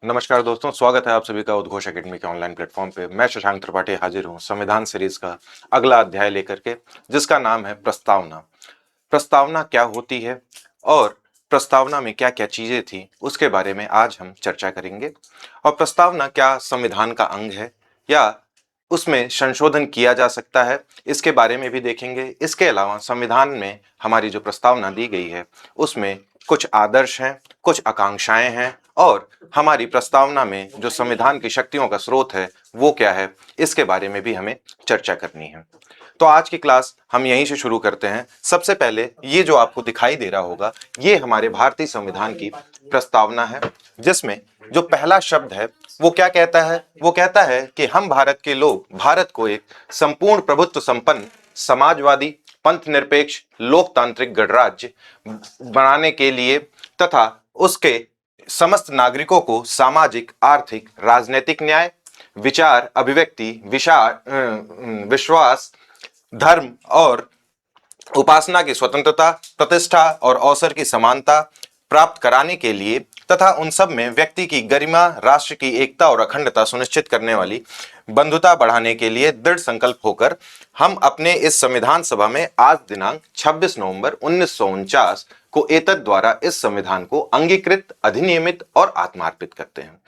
नमस्कार दोस्तों, स्वागत है आप सभी का उद्घोष एकेडमी के ऑनलाइन प्लेटफॉर्म पे। मैं शशांक त्रिपाठी हाजिर हूँ संविधान सीरीज का अगला अध्याय लेकर के, जिसका नाम है प्रस्तावना। प्रस्तावना क्या होती है और प्रस्तावना में क्या क्या चीजें थी, उसके बारे में आज हम चर्चा करेंगे। और प्रस्तावना क्या संविधान का अंग है या उसमें संशोधन किया जा सकता है, इसके बारे में भी देखेंगे। इसके अलावा संविधान में हमारी जो प्रस्तावना दी गई है उसमें कुछ आदर्श हैं, कुछ आकांक्षाएं हैं, और हमारी प्रस्तावना में जो संविधान की शक्तियों का स्रोत है वो क्या है, इसके बारे में भी हमें चर्चा करनी है। तो आज की क्लास हम यहीं से शुरू करते हैं। सबसे पहले ये जो आपको दिखाई दे रहा होगा, ये हमारे भारतीय संविधान की प्रस्तावना है, जिसमें जो पहला शब्द है वो क्या कहता है? वो कहता है कि हम भारत के लोग भारत को एक संपूर्ण प्रभुत्व संपन्न, समाजवादी, पंथ निरपेक्ष, लोकतांत्रिक गणराज्य बनाने के लिए तथा उसके समस्त नागरिकों को सामाजिक, आर्थिक, राजनीतिक न्याय, विचार अभिव्यक्ति, विश्वास, धर्म और उपासना की स्वतंत्रता, प्रतिष्ठा और अवसर की समानता प्राप्त कराने के लिए तथा उन सब में व्यक्ति की गरिमा, राष्ट्र की एकता और अखंडता सुनिश्चित करने वाली बंधुता बढ़ाने के लिए दृढ़ संकल्प होकर हम अपने इस संविधान सभा में आज दिनांक 26 नवंबर 1949 को एतद द्वारा इस संविधान को अंगीकृत, अधिनियमित और आत्मार्पित करते हैं।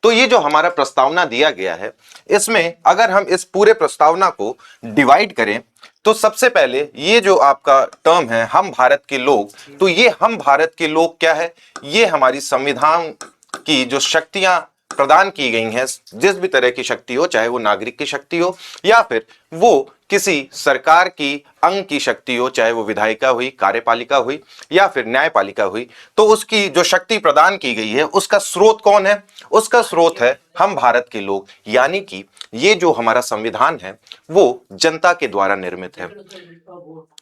तो ये जो हमारा प्रस्तावना दिया गया है, इसमें अगर हम इस पूरे प्रस्तावना को डिवाइड करें तो सबसे पहले ये जो आपका टर्म है हम भारत के लोग, तो ये हम भारत के लोग क्या है? ये हमारी संविधान की जो शक्तियां प्रदान की गई हैं, जिस भी तरह की शक्ति हो, चाहे वो नागरिक की शक्ति हो या फिर वो किसी सरकार की अंग की शक्ति हो, चाहे वो विधायिका हुई, कार्यपालिका हुई या फिर न्यायपालिका हुई, तो उसकी जो शक्ति प्रदान की गई है उसका स्रोत कौन है? उसका स्रोत है हम भारत के लोग। यानी कि ये जो हमारा संविधान है वो जनता के द्वारा निर्मित है।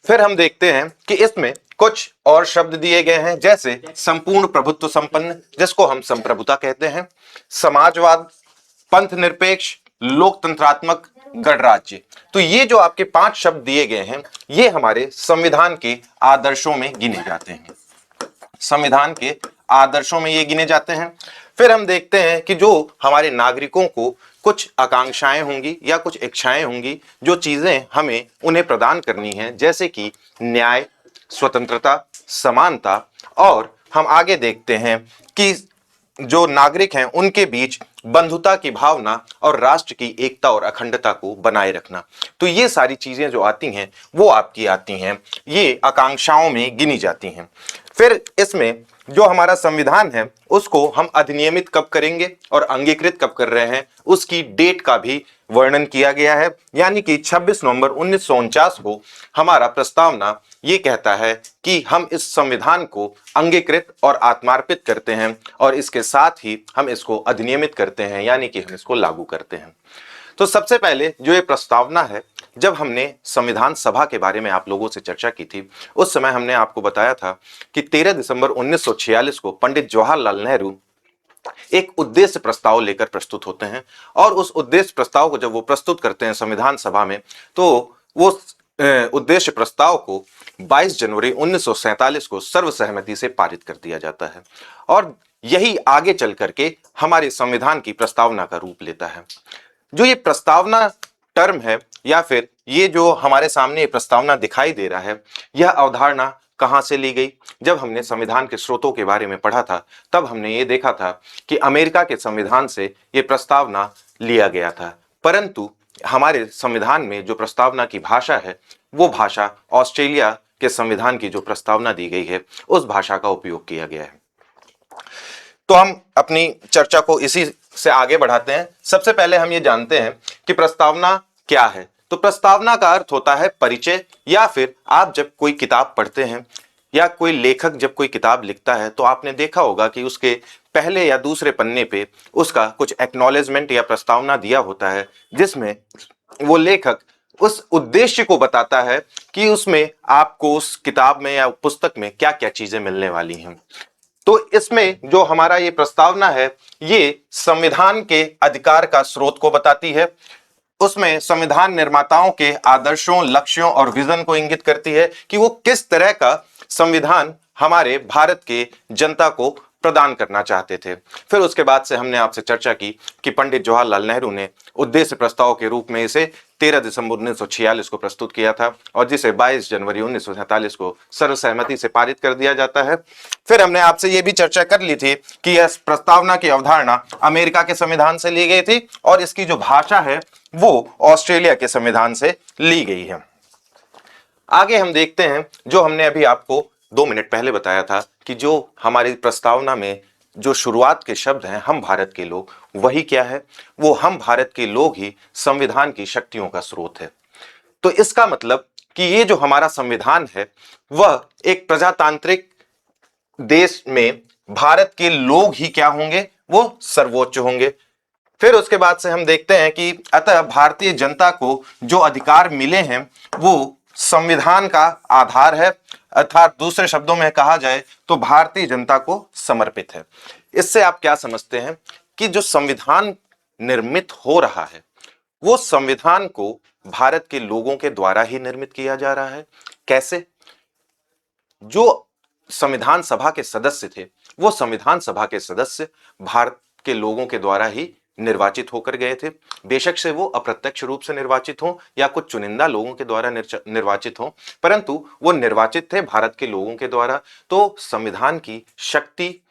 फिर हम देखते हैं कि इसमें कुछ और शब्द दिए गए हैं, जैसे संपूर्ण प्रभुत्व संपन्न, जिसको हम संप्रभुता कहते हैं, समाजवाद, पंथ निरपेक्ष, लोकतंत्रात्मक गणराज्य। तो ये जो आपके 5 शब्द दिए गए हैं, ये हमारे संविधान के आदर्शों में गिने जाते हैं। संविधान के आदर्शों में ये गिने जाते हैं। फिर हम देखते हैं कि जो हमारे नागरिकों को कुछ आकांक्षाएं होंगी या कुछ इच्छाएं होंगी, जो चीजें हमें उन्हें प्रदान करनी है, जैसे कि न्याय, स्वतंत्रता, समानता, और हम आगे देखते हैं कि जो नागरिक हैं उनके बीच बंधुता की भावना और राष्ट्र की एकता और अखंडता को बनाए रखना। तो ये सारी चीजें जो आती हैं वो आपकी आती हैं, ये आकांक्षाओं में गिनी जाती हैं। फिर इसमें जो हमारा संविधान है उसको हम अधिनियमित कब करेंगे और अंगीकृत कब कर रहे हैं, उसकी डेट का भी वर्णन किया गया है। यानी कि 26 नवंबर 1949 को हमारा प्रस्तावना ये कहता है कि हम इस संविधान को अंगीकृत और आत्मार्पित करते हैं और इसके साथ ही हम इसको अधिनियमित करते हैं, यानी कि हम इसको लागू करते हैं। तो सबसे पहले जो ये प्रस्तावना है, जब हमने संविधान सभा के बारे में आप लोगों से चर्चा की थी, उस समय हमने आपको बताया था कि 13 दिसंबर 1946 को पंडित जवाहरलाल नेहरू एक उद्देश्य प्रस्ताव लेकर प्रस्तुत होते हैं, और उस उद्देश्य प्रस्ताव को जब वो प्रस्तुत करते हैं संविधान सभा में, तो वो उद्देश्य प्रस्ताव को 22 जनवरी 1947 को सर्वसहमति से पारित कर दिया जाता है, और यही आगे चल करके हमारे संविधान की प्रस्तावना का रूप लेता है। जो ये प्रस्तावना टर्म है या फिर ये जो हमारे सामने ये प्रस्तावना दिखाई दे रहा है, यह अवधारणा कहां से ली गई? जब हमने संविधान के स्रोतों के बारे में पढ़ा था तब हमने ये देखा था कि अमेरिका के संविधान से ये प्रस्तावना लिया गया था, परंतु हमारे संविधान में जो प्रस्तावना की भाषा है वो भाषा ऑस्ट्रेलिया के संविधान की जो प्रस्तावना दी गई है उस भाषा का उपयोग किया गया है। तो हम अपनी चर्चा को इसी से आगे बढ़ाते हैं। सबसे पहले हम ये जानते हैं कि प्रस्तावना क्या है। तो प्रस्तावना का अर्थ होता है परिचय, या फिर आप जब कोई किताब पढ़ते हैं या कोई लेखक जब कोई किताब लिखता है तो आपने देखा होगा कि उसके पहले या दूसरे पन्ने पे उसका कुछ एक्नॉलेजमेंट या प्रस्तावना दिया होता है, जिसमें वो लेखक उस उद्देश्य को बताता है कि उसमें आपको उस किताब में या पुस्तक में क्या क्या चीजें मिलने वाली हैं। तो इसमें जो हमारा ये प्रस्तावना है ये संविधान के अधिकार का स्रोत को बताती है, उसमें संविधान निर्माताओं के आदर्शों, लक्ष्यों और विजन को इंगित करती है कि वो किस तरह का संविधान हमारे भारत के जनता को प्रदान करना चाहते थे। फिर उसके बाद से हमने आपसे चर्चा की कि पंडित जवाहरलाल नेहरू ने उद्देश्य प्रस्ताव के रूप में इसे 13 दिसंबर 1946 को प्रस्तुत किया था और जिसे 22 जनवरी 1947 को सर्वसहमति से पारित कर दिया जाता है। फिर हमने आपसे यह भी चर्चा कर ली थी कि यह प्रस्तावना की अवधारणा अमेरिका के संविधान से ली गई थी और इसकी जो भाषा है वो ऑस्ट्रेलिया के संविधान से ली गई है। आगे हम देखते हैं, जो हमने अभी आपको 2 मिनट पहले बताया था कि जो हमारी प्रस्तावना में जो शुरुआत के शब्द हैं हम भारत के लोग, वही क्या है, वो हम भारत के लोग ही संविधान की शक्तियों का स्रोत है। तो इसका मतलब कि ये जो हमारा संविधान है वह एक प्रजातांत्रिक देश में भारत के लोग ही क्या होंगे, वो सर्वोच्च होंगे। फिर उसके बाद से हम देखते हैं कि अतः भारतीय जनता को जो अधिकार मिले हैं वो संविधान का आधार है, अर्थात दूसरे शब्दों में कहा जाए तो भारतीय जनता को समर्पित है। इससे आप क्या समझते हैं कि जो संविधान निर्मित हो रहा है वो संविधान को भारत के लोगों के द्वारा ही निर्मित किया जा रहा है। कैसे? जो संविधान सभा के सदस्य थे वो संविधान सभा के सदस्य भारत के लोगों के द्वारा ही निर्वाचित होकर गए थे, बेशक से वो अप्रत्यक्ष रूप से निर्वाचित हों या कुछ चुनिंदा लोगों के द्वारा निर्वाचित हों, परंतु वो निर्वाचित थे भारत के लोगों के द्वारा। तो संविधान की शक्ति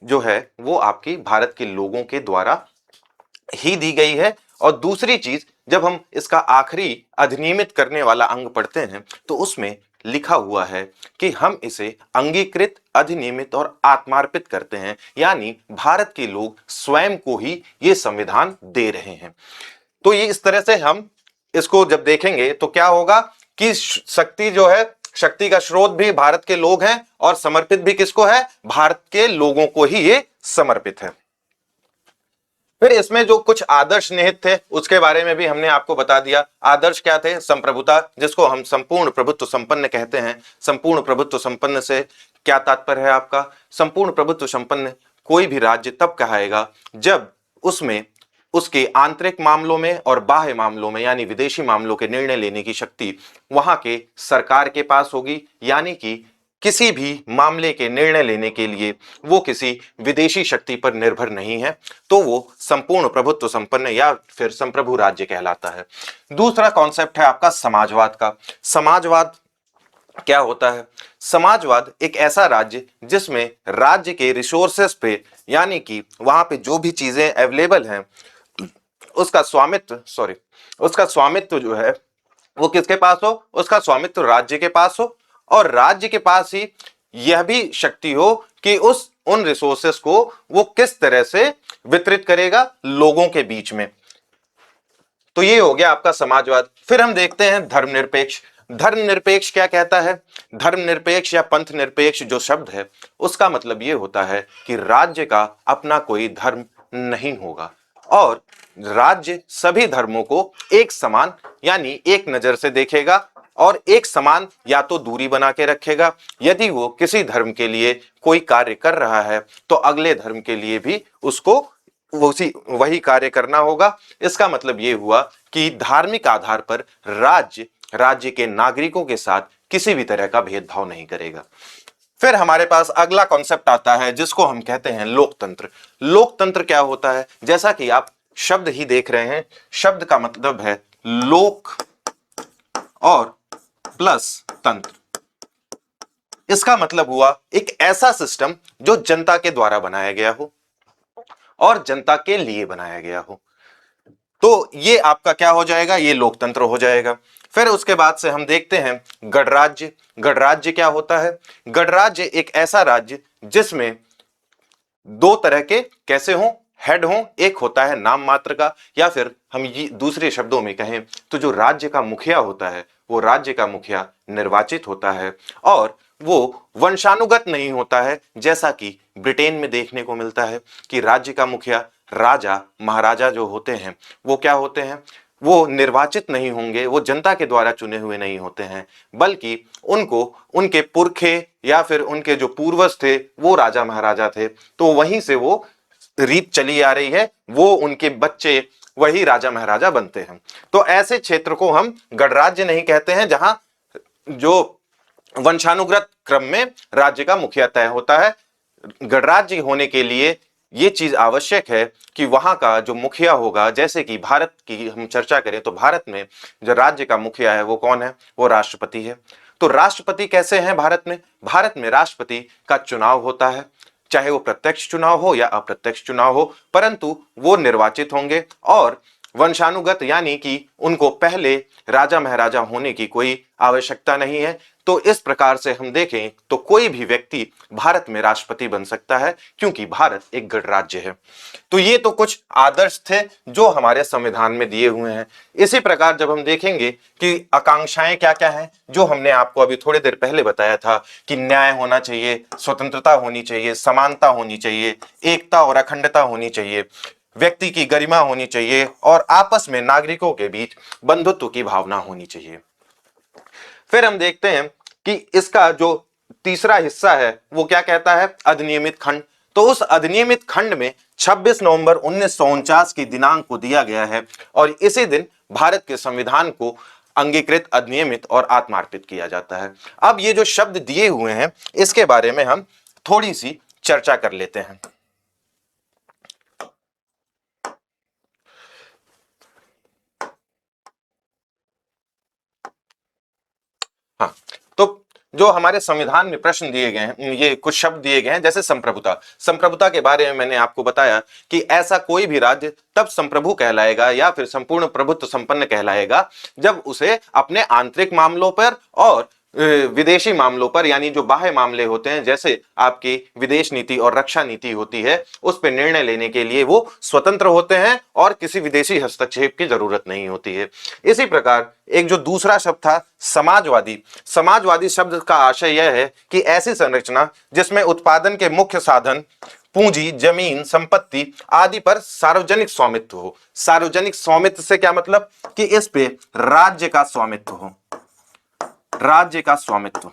जो है वो आपकी भारत के लोगों के द्वारा ही दी गई है। और दूसरी चीज, जब हम इसका आखिरी अधिनियमित करने वाला अंग पढ़ते हैं तो उसमें लिखा हुआ है कि हम इसे अंगीकृत, अधिनियमित और आत्मार्पित करते हैं, यानी भारत के लोग स्वयं को ही ये संविधान दे रहे हैं। तो ये इस तरह से हम इसको जब देखेंगे तो क्या होगा कि शक्ति जो है, शक्ति का स्रोत भी भारत के लोग हैं और समर्पित भी किसको है, भारत के लोगों को ही ये समर्पित है। फिर इसमें जो कुछ आदर्श निहित थे उसके बारे में भी हमने आपको बता दिया। आदर्श क्या थे? संप्रभुता, जिसको हम संपूर्ण प्रभुत्व संपन्न कहते हैं। संपूर्ण प्रभुत्व संपन्न से क्या तात्पर्य है आपका? संपूर्ण प्रभुत्व संपन्न कोई भी राज्य तब कहाएगा जब उसमें उसके आंतरिक मामलों में और बाह्य मामलों में यानी विदेशी मामलों के निर्णय लेने की शक्ति वहां के सरकार के पास होगी, यानी कि किसी भी मामले के निर्णय लेने के लिए वो किसी विदेशी शक्ति पर निर्भर नहीं है, तो वो संपूर्ण प्रभुत्व संपन्न या फिर संप्रभु राज्य कहलाता है। दूसरा कॉन्सेप्ट है आपका समाजवाद का। समाजवाद क्या होता है? समाजवाद एक ऐसा राज्य जिसमें राज्य के रिसोर्सेस पे, यानी कि वहां पे जो भी चीजें अवेलेबल हैं उसका स्वामित्व जो है वो किसके पास हो? उसका स्वामित्व राज्य के पास हो और राज्य के पास ही यह भी शक्ति हो कि उन रिसोर्सेस को वो किस तरह से वितरित करेगा लोगों के बीच में। तो ये हो गया आपका समाजवाद। फिर हम देखते हैं धर्मनिरपेक्ष। धर्मनिरपेक्ष क्या कहता है? धर्मनिरपेक्ष या पंथ निरपेक्ष जो शब्द है उसका मतलब ये होता है कि राज्य का अपना कोई धर्म नहीं होगा और राज्य सभी धर्मों को एक समान यानी एक नजर से देखेगा और एक समान या तो दूरी बना के रखेगा। यदि वो किसी धर्म के लिए कोई कार्य कर रहा है तो अगले धर्म के लिए भी उसको वही कार्य करना होगा। इसका मतलब ये हुआ कि धार्मिक आधार पर राज्य के नागरिकों के साथ किसी भी तरह का भेदभाव नहीं करेगा। फिर हमारे पास अगला कॉन्सेप्ट आता है जिसको हम कहते हैं लोकतंत्र। लोकतंत्र क्या होता है? जैसा कि आप शब्द ही देख रहे हैं, शब्द का मतलब है लोक और प्लस तंत्र। इसका मतलब हुआ एक ऐसा सिस्टम जो जनता के द्वारा बनाया गया हो और जनता के लिए बनाया गया हो। तो ये आपका क्या हो जाएगा? ये लोकतंत्र हो जाएगा। फिर उसके बाद से हम देखते हैं गणराज्य। गणराज्य क्या होता है? गणराज्य एक ऐसा राज्य जिसमें दो तरह के कैसे हों, हेड हों। एक होता है नाम मात्र का, या फिर हम ये दूसरे शब्दों में कहें तो जो राज्य का मुखिया होता है वो राज्य का मुखिया निर्वाचित होता है और वो वंशानुगत नहीं होता है, जैसा कि ब्रिटेन में देखने को मिलता है कि राज्य का मुखिया राजा महाराजा जो होते हैं वो क्या होते हैं, वो निर्वाचित नहीं होंगे, वो जनता के द्वारा चुने हुए नहीं होते हैं, बल्कि उनको उनके पुरखे या फिर उनके जो पूर्वज थे वो राजा महाराजा थे, तो वहीं से वो रीत चली आ रही है, वो उनके बच्चे वही राजा महाराजा बनते हैं। तो ऐसे क्षेत्र को हम गणराज्य नहीं कहते हैं जहां जो वंशानुगत क्रम में राज्य का मुखिया तय होता है। गणराज्य होने के लिए ये चीज आवश्यक है कि वहां का जो मुखिया होगा, जैसे कि भारत की हम चर्चा करें तो भारत में जो राज्य का मुखिया है वो कौन है? वो राष्ट्रपति है। तो राष्ट्रपति कैसे हैं भारत में? भारत में राष्ट्रपति का चुनाव होता है, चाहे वो प्रत्यक्ष चुनाव हो या अप्रत्यक्ष चुनाव हो, परंतु वो निर्वाचित होंगे और वंशानुगत यानी कि उनको पहले राजा महाराजा होने की कोई आवश्यकता नहीं है। तो इस प्रकार से हम देखें तो कोई भी व्यक्ति भारत में राष्ट्रपति बन सकता है, क्योंकि भारत एक गणराज्य है। तो ये तो कुछ आदर्श थे जो हमारे संविधान में दिए हुए हैं। इसी प्रकार जब हम देखेंगे कि आकांक्षाएं क्या क्या हैं, जो हमने आपको अभी थोड़ी देर पहले बताया था कि न्याय होना चाहिए, स्वतंत्रता होनी चाहिए, समानता होनी चाहिए, एकता और अखंडता होनी चाहिए, व्यक्ति की गरिमा होनी चाहिए और आपस में नागरिकों के बीच बंधुत्व की भावना होनी चाहिए। फिर हम देखते हैं कि इसका जो तीसरा हिस्सा है वो क्या कहता है? अधिनियमित खंड। तो उस अधिनियमित खंड में 26 नवंबर 1949 की दिनांक को दिया गया है और इसी दिन भारत के संविधान को अंगीकृत, अधिनियमित और आत्मार्पित किया जाता है। अब ये जो शब्द दिए हुए हैं इसके बारे में हम थोड़ी सी चर्चा कर लेते हैं। हाँ, तो जो हमारे संविधान में प्रश्न दिए गए हैं, ये कुछ शब्द दिए गए हैं, जैसे संप्रभुता। संप्रभुता के बारे में मैंने आपको बताया कि ऐसा कोई भी राज्य तब संप्रभु कहलाएगा या फिर संपूर्ण प्रभुत्व संपन्न कहलाएगा जब उसे अपने आंतरिक मामलों पर और विदेशी मामलों पर, यानी जो बाह्य मामले होते हैं जैसे आपकी विदेश नीति और रक्षा नीति होती है, उस पर निर्णय लेने के लिए वो स्वतंत्र होते हैं और किसी विदेशी हस्तक्षेप की जरूरत नहीं होती है। इसी प्रकार एक जो दूसरा शब्द था समाजवादी। समाजवादी शब्द का आशय यह है कि ऐसी संरचना जिसमें उत्पादन के मुख्य साधन पूंजी, जमीन, संपत्ति आदि पर सार्वजनिक स्वामित्व हो। सार्वजनिक स्वामित्व से क्या मतलब? कि इस पे राज्य का स्वामित्व हो, राज्य का स्वामित्व।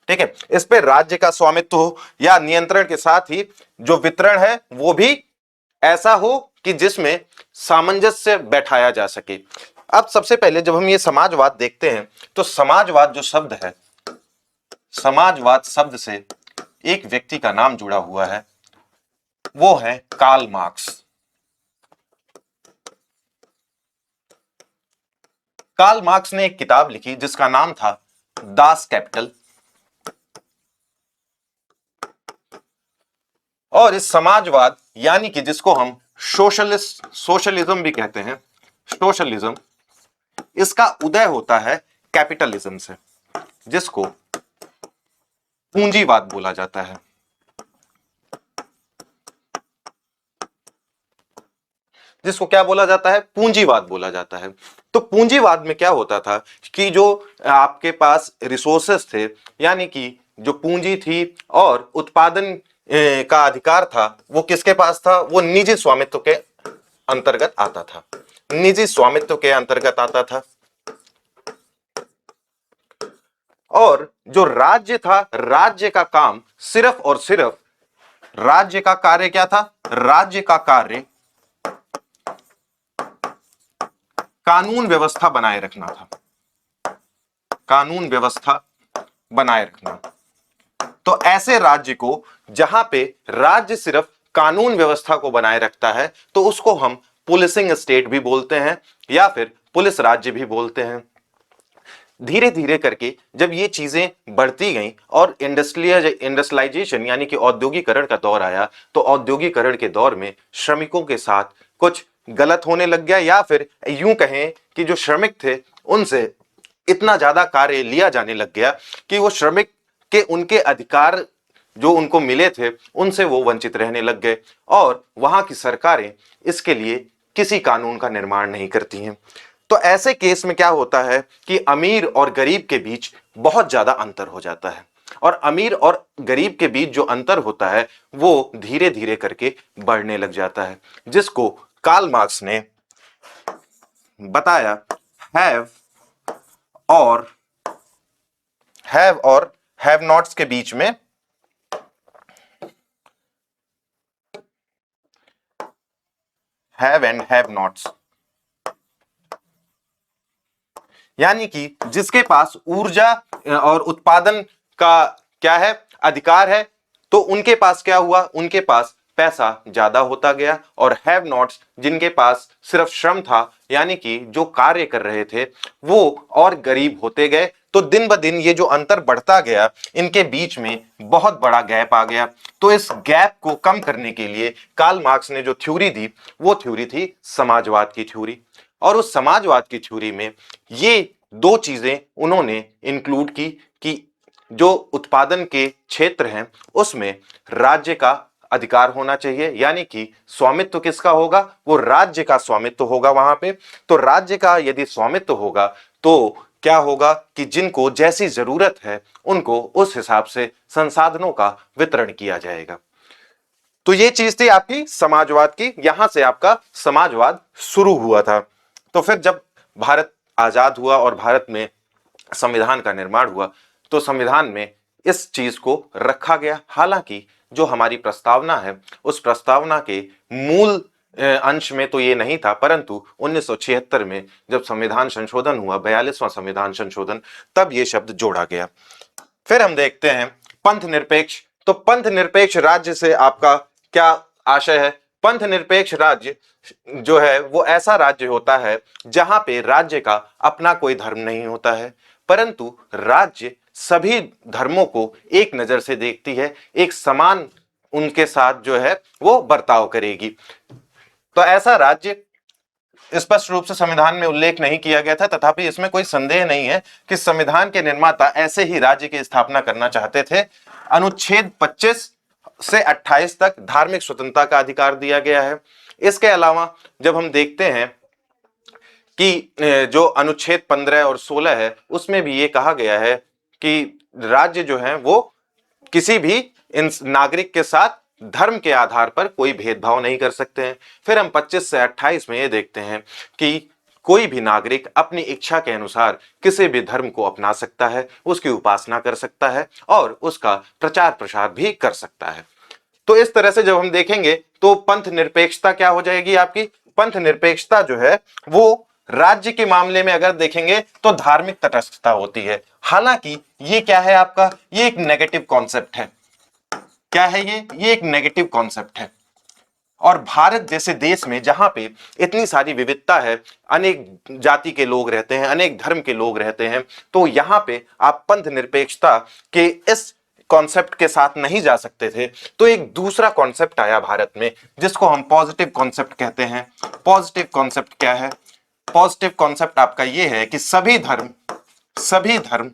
ठीक है, इस पे राज्य का स्वामित्व हो या नियंत्रण के साथ ही जो वितरण है वो भी ऐसा हो कि जिसमें सामंजस्य बैठाया जा सके। अब सबसे पहले जब हम ये समाजवाद देखते हैं तो समाजवाद जो शब्द है, समाजवाद शब्द से एक व्यक्ति का नाम जुड़ा हुआ है, वो है कार्ल मार्क्स। कार्ल मार्क्स ने एक किताब लिखी जिसका नाम था दास कैपिटल। और इस समाजवाद यानी कि जिसको हम सोशलिज्म भी कहते हैं, सोशलिज्म, इसका उदय होता है कैपिटलिज्म से, जिसको पूंजीवाद बोला जाता है। जिसको क्या बोला जाता है? पूंजीवाद बोला जाता है। तो पूंजीवाद में क्या होता था कि जो आपके पास रिसोर्सेस थे, यानी कि जो पूंजी थी और उत्पादन का अधिकार था, वो किसके पास था? वो निजी स्वामित्व के अंतर्गत आता था, निजी स्वामित्व के अंतर्गत आता था। और जो राज्य था, राज्य का काम सिर्फ और सिर्फ, राज्य का कार्य क्या था? राज्य का कार्य कानून व्यवस्था बनाए रखना था, कानून व्यवस्था बनाए रखना। तो ऐसे राज्य को जहां पे राज्य सिर्फ कानून व्यवस्था को बनाए रखता है तो उसको हम पुलिसिंग स्टेट भी बोलते हैं या फिर पुलिस राज्य भी बोलते हैं। धीरे धीरे करके जब ये चीजें बढ़ती गईं और इंडस्ट्रियलाइजेशन यानी कि औद्योगिकरण का दौर आया, तो औद्योगिकरण के दौर में श्रमिकों के साथ कुछ गलत होने लग गया, या फिर यूं कहें कि जो श्रमिक थे उनसे इतना ज्यादा कार्य लिया जाने लग गया कि वो श्रमिक के उनके अधिकार जो उनको मिले थे उनसे वो वंचित रहने लग गए और वहां की सरकारें इसके लिए किसी कानून का निर्माण नहीं करती हैं। तो ऐसे केस में क्या होता है कि अमीर और गरीब के बीच बहुत ज्यादा अंतर हो जाता है और अमीर और गरीब के बीच जो अंतर होता है वो धीरे धीरे करके बढ़ने लग जाता है, जिसको कार्ल मार्क्स ने बताया हैव और हैव नॉट्स के बीच में हैव एंड हैव नॉट्स, यानी कि जिसके पास ऊर्जा और उत्पादन का क्या है, अधिकार है, तो उनके पास क्या हुआ, उनके पास पैसा ज्यादा होता गया, और हैव नॉट्स जिनके पास सिर्फ श्रम था, यानी कि जो कार्य कर रहे थे, वो और गरीब होते गए। तो दिन ब दिन ये जो अंतर बढ़ता गया, इनके बीच में बहुत बड़ा गैप आ गया। तो इस गैप को कम करने के लिए कार्ल मार्क्स ने जो थ्योरी दी, वो थ्योरी थी समाजवाद की थ्योरी। और उस समाजवाद की थ्योरी में ये दो चीजें उन्होंने इंक्लूड की कि जो उत्पादन के क्षेत्र हैं उसमें राज्य का अधिकार होना चाहिए, यानी कि स्वामित्व किसका होगा, वो राज्य का स्वामित्व होगा वहां पे। तो राज्य का यदि स्वामित्व होगा तो क्या होगा कि जिनको जैसी जरूरत है उनको उस हिसाब से संसाधनों का वितरण किया जाएगा। तो ये चीज थी आपकी समाजवाद की, यहां से आपका समाजवाद शुरू हुआ था। तो फिर जब भारत आजाद हुआ और भारत में संविधान का निर्माण हुआ, तो संविधान में इस चीज को रखा गया। हालांकि जो हमारी प्रस्तावना है, उस प्रस्तावना के मूल अंश में तो ये नहीं था, परंतु 1976 में जब संविधान संशोधन हुआ, 42वां संविधान संशोधन, तब ये शब्द जोड़ा गया। फिर हम देखते हैं पंथ निरपेक्ष। तो पंथ निरपेक्ष राज्य से आपका क्या आशय है? पंथ निरपेक्ष राज्य जो है वो ऐसा राज्य होता है जहां पे राज्य का अपना कोई धर्म नहीं होता है, परंतु राज्य सभी धर्मों को एक नजर से देखती है, एक समान उनके साथ जो है वो बर्ताव करेगी। तो ऐसा राज्य स्पष्ट रूप से संविधान में उल्लेख नहीं किया गया था, तथापि इसमें कोई संदेह नहीं है कि संविधान के निर्माता ऐसे ही राज्य की स्थापना करना चाहते थे। अनुच्छेद 25 से 28 तक धार्मिक स्वतंत्रता का अधिकार दिया गया है। इसके अलावा जब हम देखते हैं कि जो अनुच्छेद 15 और 16 है, उसमें भी ये कहा गया है कि राज्य जो है वो किसी भी इन नागरिक के साथ धर्म के आधार पर कोई भेदभाव नहीं कर सकते हैं। फिर हम 25 से 28 में ये देखते हैं कि कोई भी नागरिक अपनी इच्छा के अनुसार किसी भी धर्म को अपना सकता है, उसकी उपासना कर सकता है और उसका प्रचार प्रसार भी कर सकता है। तो इस तरह से जब हम देखेंगे तो पंथ निरपेक्षता क्या हो जाएगी आपकी? पंथ निरपेक्षता जो है वो राज्य के मामले में अगर देखेंगे तो धार्मिक तटस्थता होती है। हालांकि ये क्या है आपका, ये एक नेगेटिव कॉन्सेप्ट है। क्या है ये एक नेगेटिव कॉन्सेप्ट है। और भारत जैसे देश में जहां पे इतनी सारी विविधता है, अनेक जाति के लोग रहते हैं, अनेक धर्म के लोग रहते हैं, तो यहां पे आप पंथ निरपेक्षता के इस कॉन्सेप्ट के साथ नहीं जा सकते थे। तो एक दूसरा कॉन्सेप्ट आया भारत में जिसको हम पॉजिटिव कॉन्सेप्ट कहते हैं। पॉजिटिव कॉन्सेप्ट क्या है? पॉजिटिव कॉन्सेप्ट आपका ये है कि सभी धर्म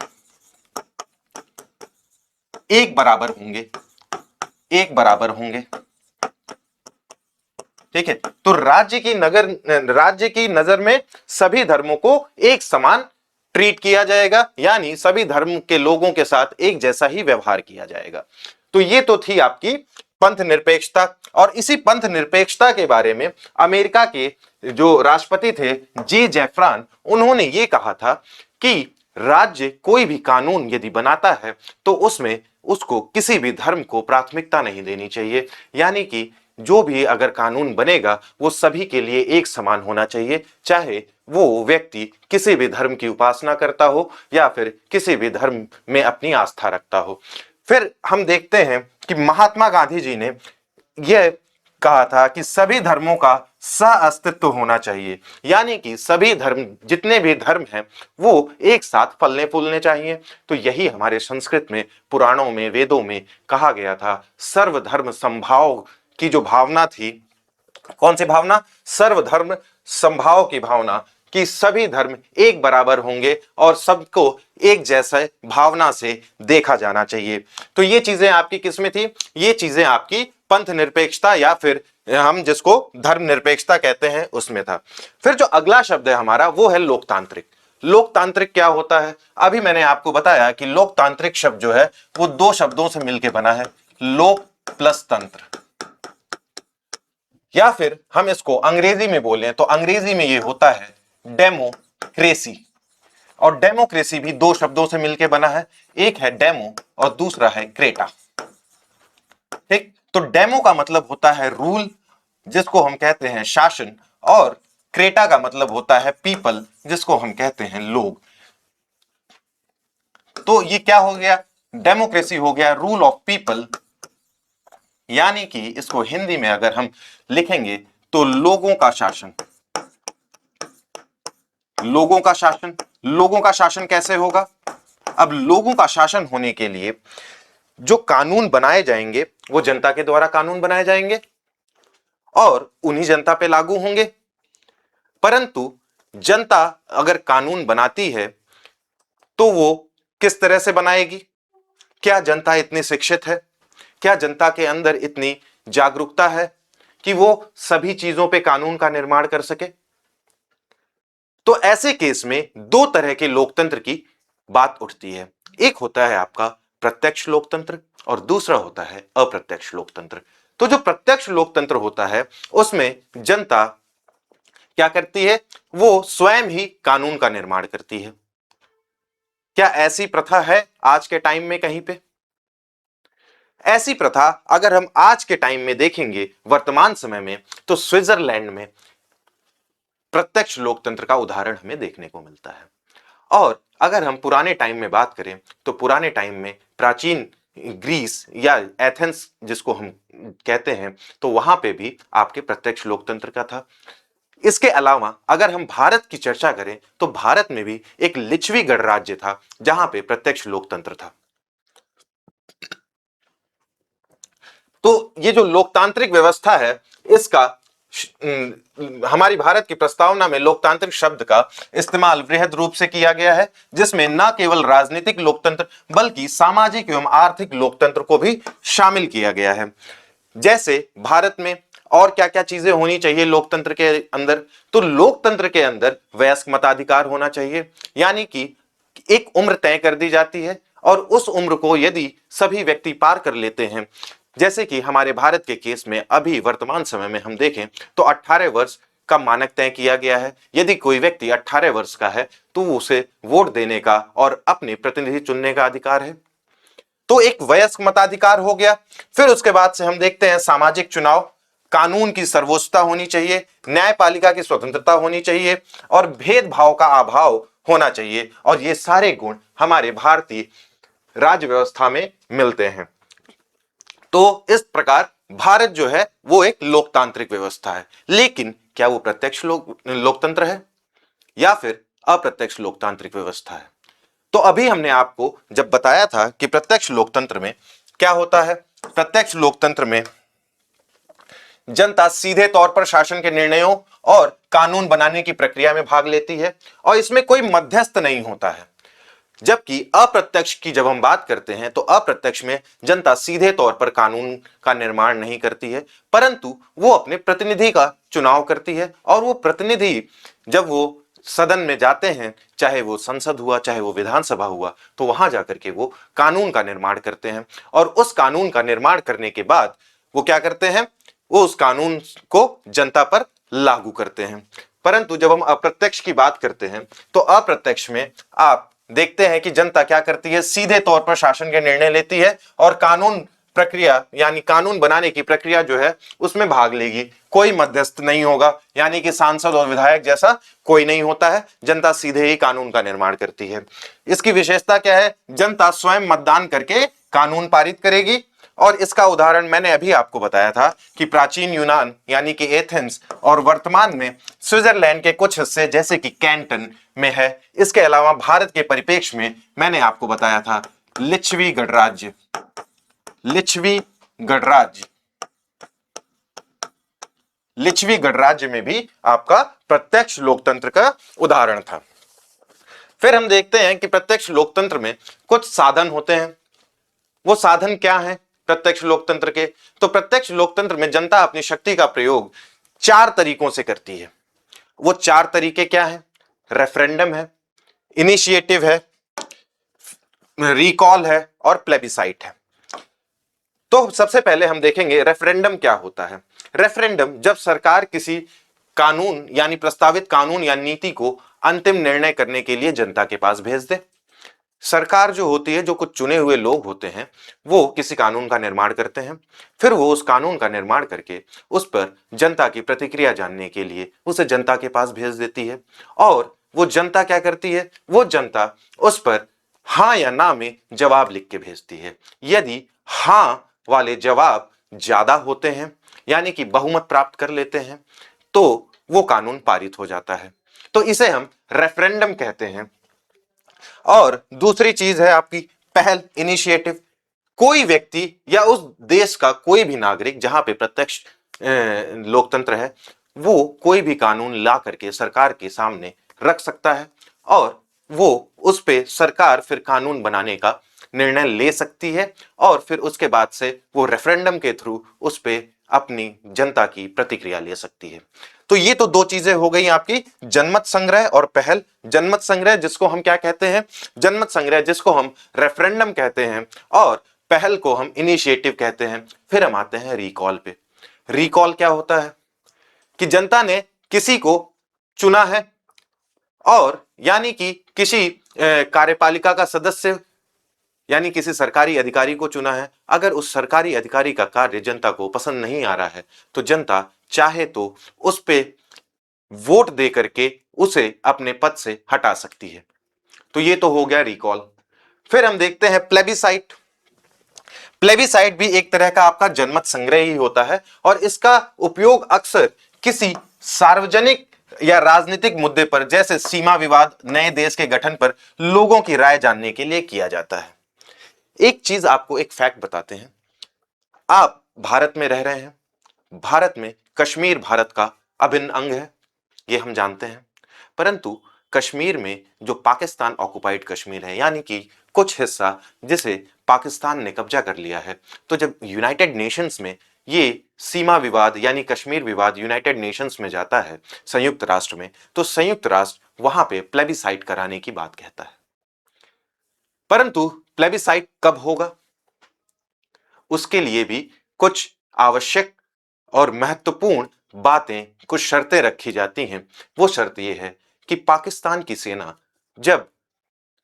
एक बराबर होंगे, एक बराबर होंगे। ठीक है, तो राज्य की नजर में सभी धर्मों को एक समान ट्रीट किया जाएगा, यानी सभी धर्म के लोगों के साथ एक जैसा ही व्यवहार किया जाएगा। तो ये तो थी आपकी पंथ निरपेक्षता। और इसी पंथ निरपेक्षता के बारे में अमेरिका के जो राष्ट्रपति थे जे जेफरसन, उन्होंने ये कहा था कि राज्य कोई भी कानून यदि बनाता है तो उसमें उसको किसी भी धर्म को प्राथमिकता नहीं देनी चाहिए, यानी कि जो भी अगर कानून बनेगा वो सभी के लिए एक समान होना चाहिए, चाहे वो व्यक्ति किसी भी धर्म की उपासना करता हो या फिर किसी भी धर्म में अपनी आस्था रखता हो। फिर हम देखते हैं कि महात्मा गांधी जी ने यह कहा था कि सभी धर्मों का सह अस्तित्व होना चाहिए, यानी कि सभी धर्म, जितने भी धर्म हैं, वो एक साथ फलने फूलने चाहिए। तो यही हमारे संस्कृत में, पुराणों में, वेदों में कहा गया था। सर्वधर्म समभाव की जो भावना थी, कौन सी भावना? सर्वधर्म समभाव की भावना, कि सभी धर्म एक बराबर होंगे और सबको एक जैसे भावना से देखा जाना चाहिए। तो ये चीजें आपकी किसमें थी? ये चीजें आपकी पंथ निरपेक्षता या फिर हम जिसको धर्म निरपेक्षता कहते हैं उसमें था। फिर जो अगला शब्द है हमारा वो है लोकतांत्रिक। लोकतांत्रिक क्या होता है? अभी मैंने आपको बताया कि लोकतांत्रिक शब्द जो है वो दो शब्दों से मिलकर बना है, लोक प्लस तंत्र। या फिर हम इसको अंग्रेजी में बोलें तो अंग्रेजी में ये होता है डेमोक्रेसी। और डेमोक्रेसी भी दो शब्दों से मिलकर बना है, एक है डेमो और दूसरा है क्रेटा। ठीक, तो डेमो का मतलब होता है रूल, जिसको हम कहते हैं शासन, और क्रेटा का मतलब होता है पीपल, जिसको हम कहते हैं लोग। तो ये क्या हो गया, डेमोक्रेसी हो गया, रूल ऑफ पीपल, यानी कि इसको हिंदी में अगर हम लिखेंगे तो लोगों का शासन। लोगों का शासन, लोगों का शासन कैसे होगा? अब लोगों का शासन होने के लिए जो कानून बनाए जाएंगे वो जनता के द्वारा कानून बनाए जाएंगे और उन्हीं जनता पे लागू होंगे। परंतु जनता अगर कानून बनाती है तो वो किस तरह से बनाएगी? क्या जनता इतनी शिक्षित है? क्या जनता के अंदर इतनी जागरूकता है कि वो सभी चीजों पे कानून का निर्माण कर सके? तो ऐसे केस में दो तरह के लोकतंत्र की बात उठती है। एक होता है आपका प्रत्यक्ष लोकतंत्र और दूसरा होता है अप्रत्यक्ष लोकतंत्र। तो जो प्रत्यक्ष लोकतंत्र होता है उसमें जनता क्या करती है, वो स्वयं ही कानून का निर्माण करती है। क्या ऐसी प्रथा है आज के टाइम में कहीं पे? ऐसी प्रथा अगर हम आज के टाइम में देखेंगे वर्तमान समय में, तो स्विट्जरलैंड में प्रत्यक्ष लोकतंत्र का उदाहरण हमें देखने को मिलता है। और अगर हम पुराने टाइम में बात करें तो पुराने टाइम में प्राचीन ग्रीस या एथेंस जिसको हम कहते हैं, तो वहां पे भी आपके प्रत्यक्ष लोकतंत्र का था। इसके अलावा अगर हम भारत की चर्चा करें तो भारत में भी एक लिच्छवी गणराज्य था जहां पे प्रत्यक्ष लोकतंत्र था। तो ये जो लोकतांत्रिक व्यवस्था है इसका हमारी भारत की प्रस्तावना में लोकतांत्रिक शब्द का इस्तेमाल वृहद रूप से किया गया है, जिसमें न केवल राजनीतिक लोकतंत्र बल्कि सामाजिक एवं आर्थिक लोकतंत्र को भी शामिल किया गया है। जैसे भारत में और क्या क्या चीजें होनी चाहिए लोकतंत्र के अंदर, तो लोकतंत्र के अंदर वयस्क मताधिकार होना चाहिए, यानी कि एक उम्र तय कर दी जाती है और उस उम्र को यदि सभी व्यक्ति पार कर लेते हैं, जैसे कि हमारे भारत के केस में अभी वर्तमान समय में हम देखें तो 18 वर्ष का मानक तय किया गया है। यदि कोई व्यक्ति 18 वर्ष का है तो उसे वोट देने का और अपने प्रतिनिधि चुनने का अधिकार है। तो एक वयस्क मताधिकार हो गया। फिर उसके बाद से हम देखते हैं सामाजिक चुनाव, कानून की सर्वोच्चता होनी चाहिए, न्यायपालिका की स्वतंत्रता होनी चाहिए और भेदभाव का अभाव होना चाहिए। और ये सारे गुण हमारे भारतीय राज्य व्यवस्था में मिलते हैं। तो इस प्रकार भारत जो है वो एक लोकतांत्रिक व्यवस्था है। लेकिन क्या वो प्रत्यक्ष लोकतंत्र है या फिर अप्रत्यक्ष लोकतांत्रिक व्यवस्था है? तो अभी हमने आपको जब बताया था कि प्रत्यक्ष लोकतंत्र में क्या होता है, प्रत्यक्ष लोकतंत्र में जनता सीधे तौर पर शासन के निर्णयों और कानून बनाने की प्रक्रिया में भाग लेती है और इसमें कोई मध्यस्थ नहीं होता है। जबकि अप्रत्यक्ष की जब हम बात करते हैं तो अप्रत्यक्ष में जनता सीधे तौर पर कानून का निर्माण नहीं करती है, परंतु वो अपने प्रतिनिधि का चुनाव करती है और वो प्रतिनिधि जब वो सदन में जाते हैं, चाहे वो संसद हुआ चाहे वो विधानसभा हुआ, तो वहां जाकर के वो कानून का निर्माण करते हैं और उस कानून का निर्माण करने के बाद वो क्या करते हैं, वो उस कानून को जनता पर लागू करते हैं। परंतु जब हम अप्रत्यक्ष की बात करते हैं तो अप्रत्यक्ष में आप देखते हैं कि जनता क्या करती है, सीधे तौर पर शासन के निर्णय लेती है और कानून प्रक्रिया यानी कानून बनाने की प्रक्रिया जो है उसमें भाग लेगी। कोई मध्यस्थ नहीं होगा, यानी कि सांसद और विधायक जैसा कोई नहीं होता है, जनता सीधे ही कानून का निर्माण करती है। इसकी विशेषता क्या है, जनता स्वयं मतदान करके कानून पारित करेगी। और इसका उदाहरण मैंने अभी आपको बताया था कि प्राचीन यूनान यानी कि एथेंस और वर्तमान में स्विट्जरलैंड के कुछ हिस्से जैसे कि कैंटन में है। इसके अलावा भारत के परिप्रेक्ष्य में मैंने आपको बताया था लिच्छवी गणराज्य, लिच्छवी गणराज्य, लिच्छवी गणराज्य में भी आपका प्रत्यक्ष लोकतंत्र का उदाहरण था। फिर हम देखते हैं कि प्रत्यक्ष लोकतंत्र में कुछ साधन होते हैं। वो साधन क्या हैं प्रत्यक्ष लोकतंत्र के? तो प्रत्यक्ष लोकतंत्र में जनता अपनी शक्ति का प्रयोग 4 तरीकों से करती है। वो 4 तरीके क्या हैं? रेफरेंडम है, इनिशिएटिव है, रिकॉल है और प्लेबिसाइट है। तो सबसे पहले हम देखेंगे रेफरेंडम क्या होता है। रेफरेंडम जब सरकार किसी कानून यानी प्रस्तावित कानून या नीति को अंतिम निर्णय करने के लिए जनता के पास भेज दे। सरकार जो होती है, जो कुछ चुने हुए लोग होते हैं, वो किसी कानून का निर्माण करते हैं, फिर वो उस कानून का निर्माण करके उस पर जनता की प्रतिक्रिया जानने के लिए उसे जनता के पास भेज देती है। और वो जनता क्या करती है, वो जनता उस पर हां या ना में जवाब लिख के भेजती है। यदि हां वाले जवाब ज्यादा होते हैं, यानी कि बहुमत प्राप्त कर लेते हैं, तो वो कानून पारित हो जाता है। तो इसे हम रेफरेंडम कहते हैं। और दूसरी चीज है आपकी पहल, इनिशिएटिव। कोई व्यक्ति या उस देश का कोई भी नागरिक जहां पे प्रत्यक्ष लोकतंत्र है, वो कोई भी कानून ला करके सरकार के सामने रख सकता है और वो उस पे सरकार फिर कानून बनाने का निर्णय ले सकती है और फिर उसके बाद से वो रेफरेंडम के थ्रू उस पे अपनी जनता की प्रतिक्रिया ले सकती है। तो ये तो दो चीजें हो गई आपकी, जनमत संग्रह और पहल। जनमत संग्रह जिसको हम क्या कहते हैं, जनमत संग्रह जिसको हम रेफरेंडम कहते हैं, और पहल को हम इनिशिएटिव कहते हैं। फिर हम आते हैं रिकॉल पे। रिकॉल क्या होता है कि जनता ने किसी को चुना है और यानी कि किसी कार्यपालिका का सदस्य यानी किसी सरकारी अधिकारी को चुना है। अगर उस सरकारी अधिकारी का कार्य जनता को पसंद नहीं आ रहा है तो जनता चाहे तो उस पे वोट दे करके उसे अपने पद से हटा सकती है। तो ये तो हो गया रिकॉल। फिर हम देखते हैं प्लेबिसाइट। प्लेबिसाइट भी एक तरह का आपका जनमत संग्रह ही होता है और इसका उपयोग अक्सर किसी सार्वजनिक या राजनीतिक मुद्दे पर, जैसे सीमा विवाद, नए देश के गठन पर लोगों की राय जानने के लिए किया जाता है। एक चीज आपको एक फैक्ट बताते हैं। आप भारत में रह रहे हैं, भारत में कश्मीर भारत का अभिन्न अंग है, ये हम जानते हैं। परंतु कश्मीर में जो पाकिस्तान ऑक्युपाइड कश्मीर है, यानी कि कुछ हिस्सा जिसे पाकिस्तान ने कब्जा कर लिया है, तो जब यूनाइटेड नेशंस में ये सीमा विवाद यानी कश्मीर विवाद यूनाइटेड नेशंस में जाता है, संयुक्त राष्ट्र में, तो संयुक्त राष्ट्र वहां पे प्लेबिसाइट कराने की बात कहता है। परंतु प्लेबिसाइट कब होगा, उसके लिए भी कुछ आवश्यक और महत्वपूर्ण बातें, कुछ शर्तें रखी जाती हैं। वो शर्त यह है कि पाकिस्तान की सेना जब